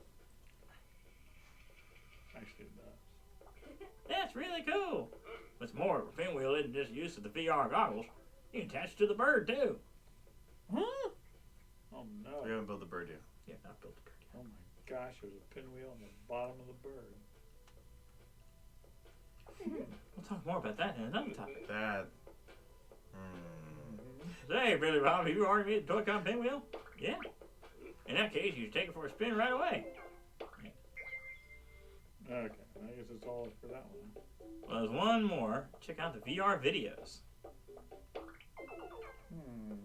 Actually, it does. That's really cool. What's more, the pinwheel isn't just used to the VR goggles. You can attach it to the bird too. Huh? Oh no. We haven't built the bird yet. Yeah, not built the bird. Oh my gosh, there's a pinwheel on the bottom of the bird. We'll talk more about that in another topic. That. Say, Billy Bob, have you already made the Toy-Con pinwheel? Yeah. In that case, you should take it for a spin right away. Okay, I guess it's all for that one. Well, there's one more. Check out the VR videos.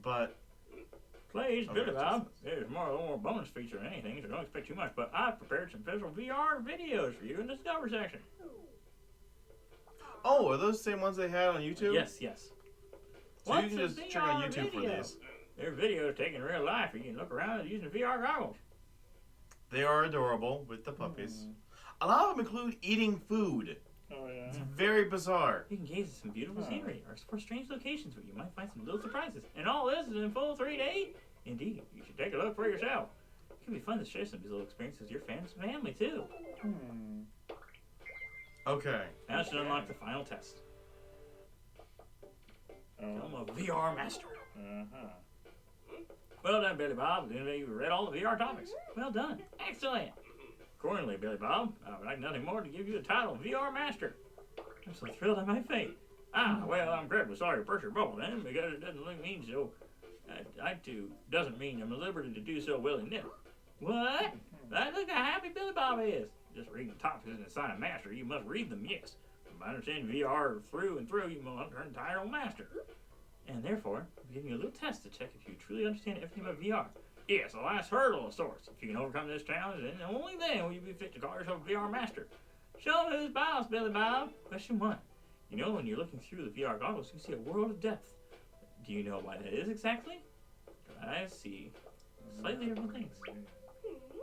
But. Please, Okay, Billy Bob. There's a little more bonus feature than anything, so don't expect too much. But I've prepared some special VR videos for you in the Discover section. Oh, are those the same ones they had on YouTube? Yes, yes. So you can just check on YouTube for these. They're videos taken in real life. You can look around using VR goggles. They are adorable with the puppies. A lot of them include eating food. Oh yeah. It's very bizarre. You can gaze at some beautiful scenery or explore strange locations where you might find some little surprises. And all this is in full 3D. Indeed, you should take a look for yourself. It can be fun to share some of these little experiences with your fans and family too. Okay. Now should unlock the final test. Oh. I'm a VR master. Uh-huh. Well done, Billy Bob. You've read all the VR topics. Well done. Excellent. Accordingly, Billy Bob, I would like nothing more to give you the title VR Master. I'm so thrilled I might faint. Well, I'm incredibly sorry to burst your bubble then, because it doesn't really mean so. Doesn't mean I'm at liberty to do so willy-nilly. What? Look how happy Billy Bob is. Just reading the topics isn't a sign of master. You must read them, yes. By understanding VR through and through, you must turn entire master. And therefore, I'm giving you a little test to check if you truly understand everything about VR. Yes, the last hurdle of sorts. If you can overcome this challenge, then only then will you be fit to call yourself a VR master. Show me who's boss, Billy Bob. Question 1. You know when you're looking through the VR goggles, you see a world of depth. Do you know why that is exactly? I see slightly different things.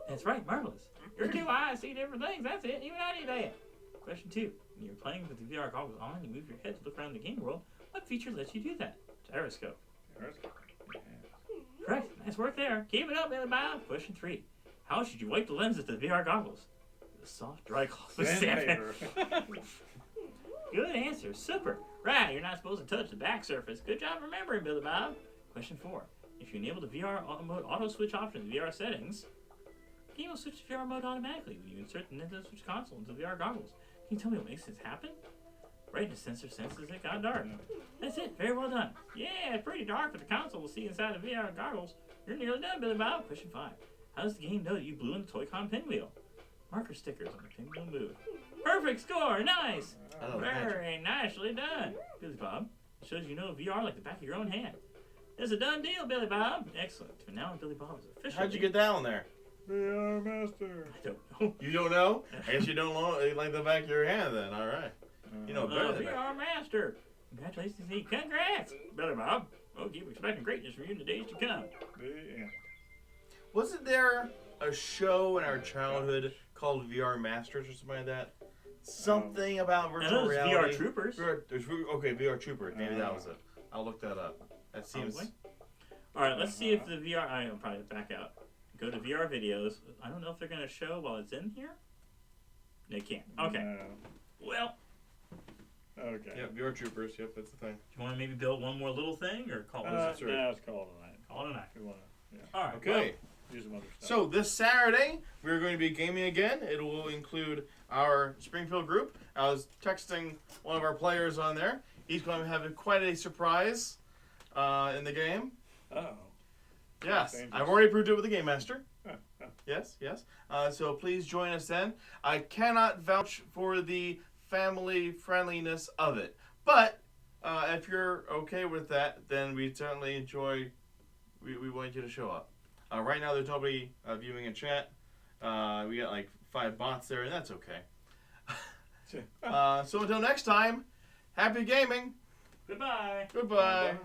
That's right, marvelous. Your two eyes see different things. That's it. Even I knew that. Question 2. When you're playing with the VR goggles on, you move your head to look around the game world. What feature lets you do that? Gyroscope. Correct. Nice work there. Keep it up, Billy Bob. Question 3. How should you wipe the lenses to the VR goggles? The soft, dry cloth with sandpaper. Good answer. Super. Right, you're not supposed to touch the back surface. Good job remembering, Billy Bob. Question 4. If you enable the VR mode auto switch option in the VR settings, the game will switch to VR mode automatically when you insert the Nintendo Switch console into the VR goggles. Can you tell me what makes this happen? Right, the sensor senses it got dark. That's it. Very well done. Yeah, it's pretty dark, but the console will see inside the VR goggles. You're nearly done, Billy Bob. Question 5. How does the game know that you blew in the Toy-Con pinwheel? Marker stickers on the pinwheel move. Perfect score. Nice. Very nicely done, Billy Bob. It shows you know VR like the back of your own hand. It's a done deal, Billy Bob. Excellent. For now, Billy Bob is officially... How'd you get that on there? VR Master. I don't know. You don't know? I guess you don't know like the back of your hand then. All right. You know better than that. VR Master. Congratulations, congrats, Billy Bob. We'll keep expecting greatness from you in the days to come. Yeah. Wasn't there a show in our childhood called VR Masters or something like that? Something about virtual reality. VR Troopers. Okay, VR Troopers. Maybe that was it. I'll look that up. That seems... Probably. All right, let's see if the VR... I'll probably back out. Go to VR videos. I don't know if they're going to show while it's in here. They can't. Okay. No. Well... Okay. Yep, VR Troopers. Yep, that's the thing. Do you want to maybe build one more little thing, or call it? That's right. No, it's called tonight. Call it a night. We wanna, All right. Okay. do some other stuff. So this Saturday, we're going to be gaming again. It will include our Springfield group. I was texting one of our players on there. He's going to have quite a surprise in the game. Uh-oh. Yes, Dangerous. I've already approved it with the Game Master. Yes. So please join us then. I cannot vouch for the family friendliness of it, but if you're okay with that, then we certainly enjoy. We want you to show up. Right now, there's nobody viewing in chat. We got like 5 bots there, and that's okay. So until next time, happy gaming. Goodbye. Goodbye. Bye.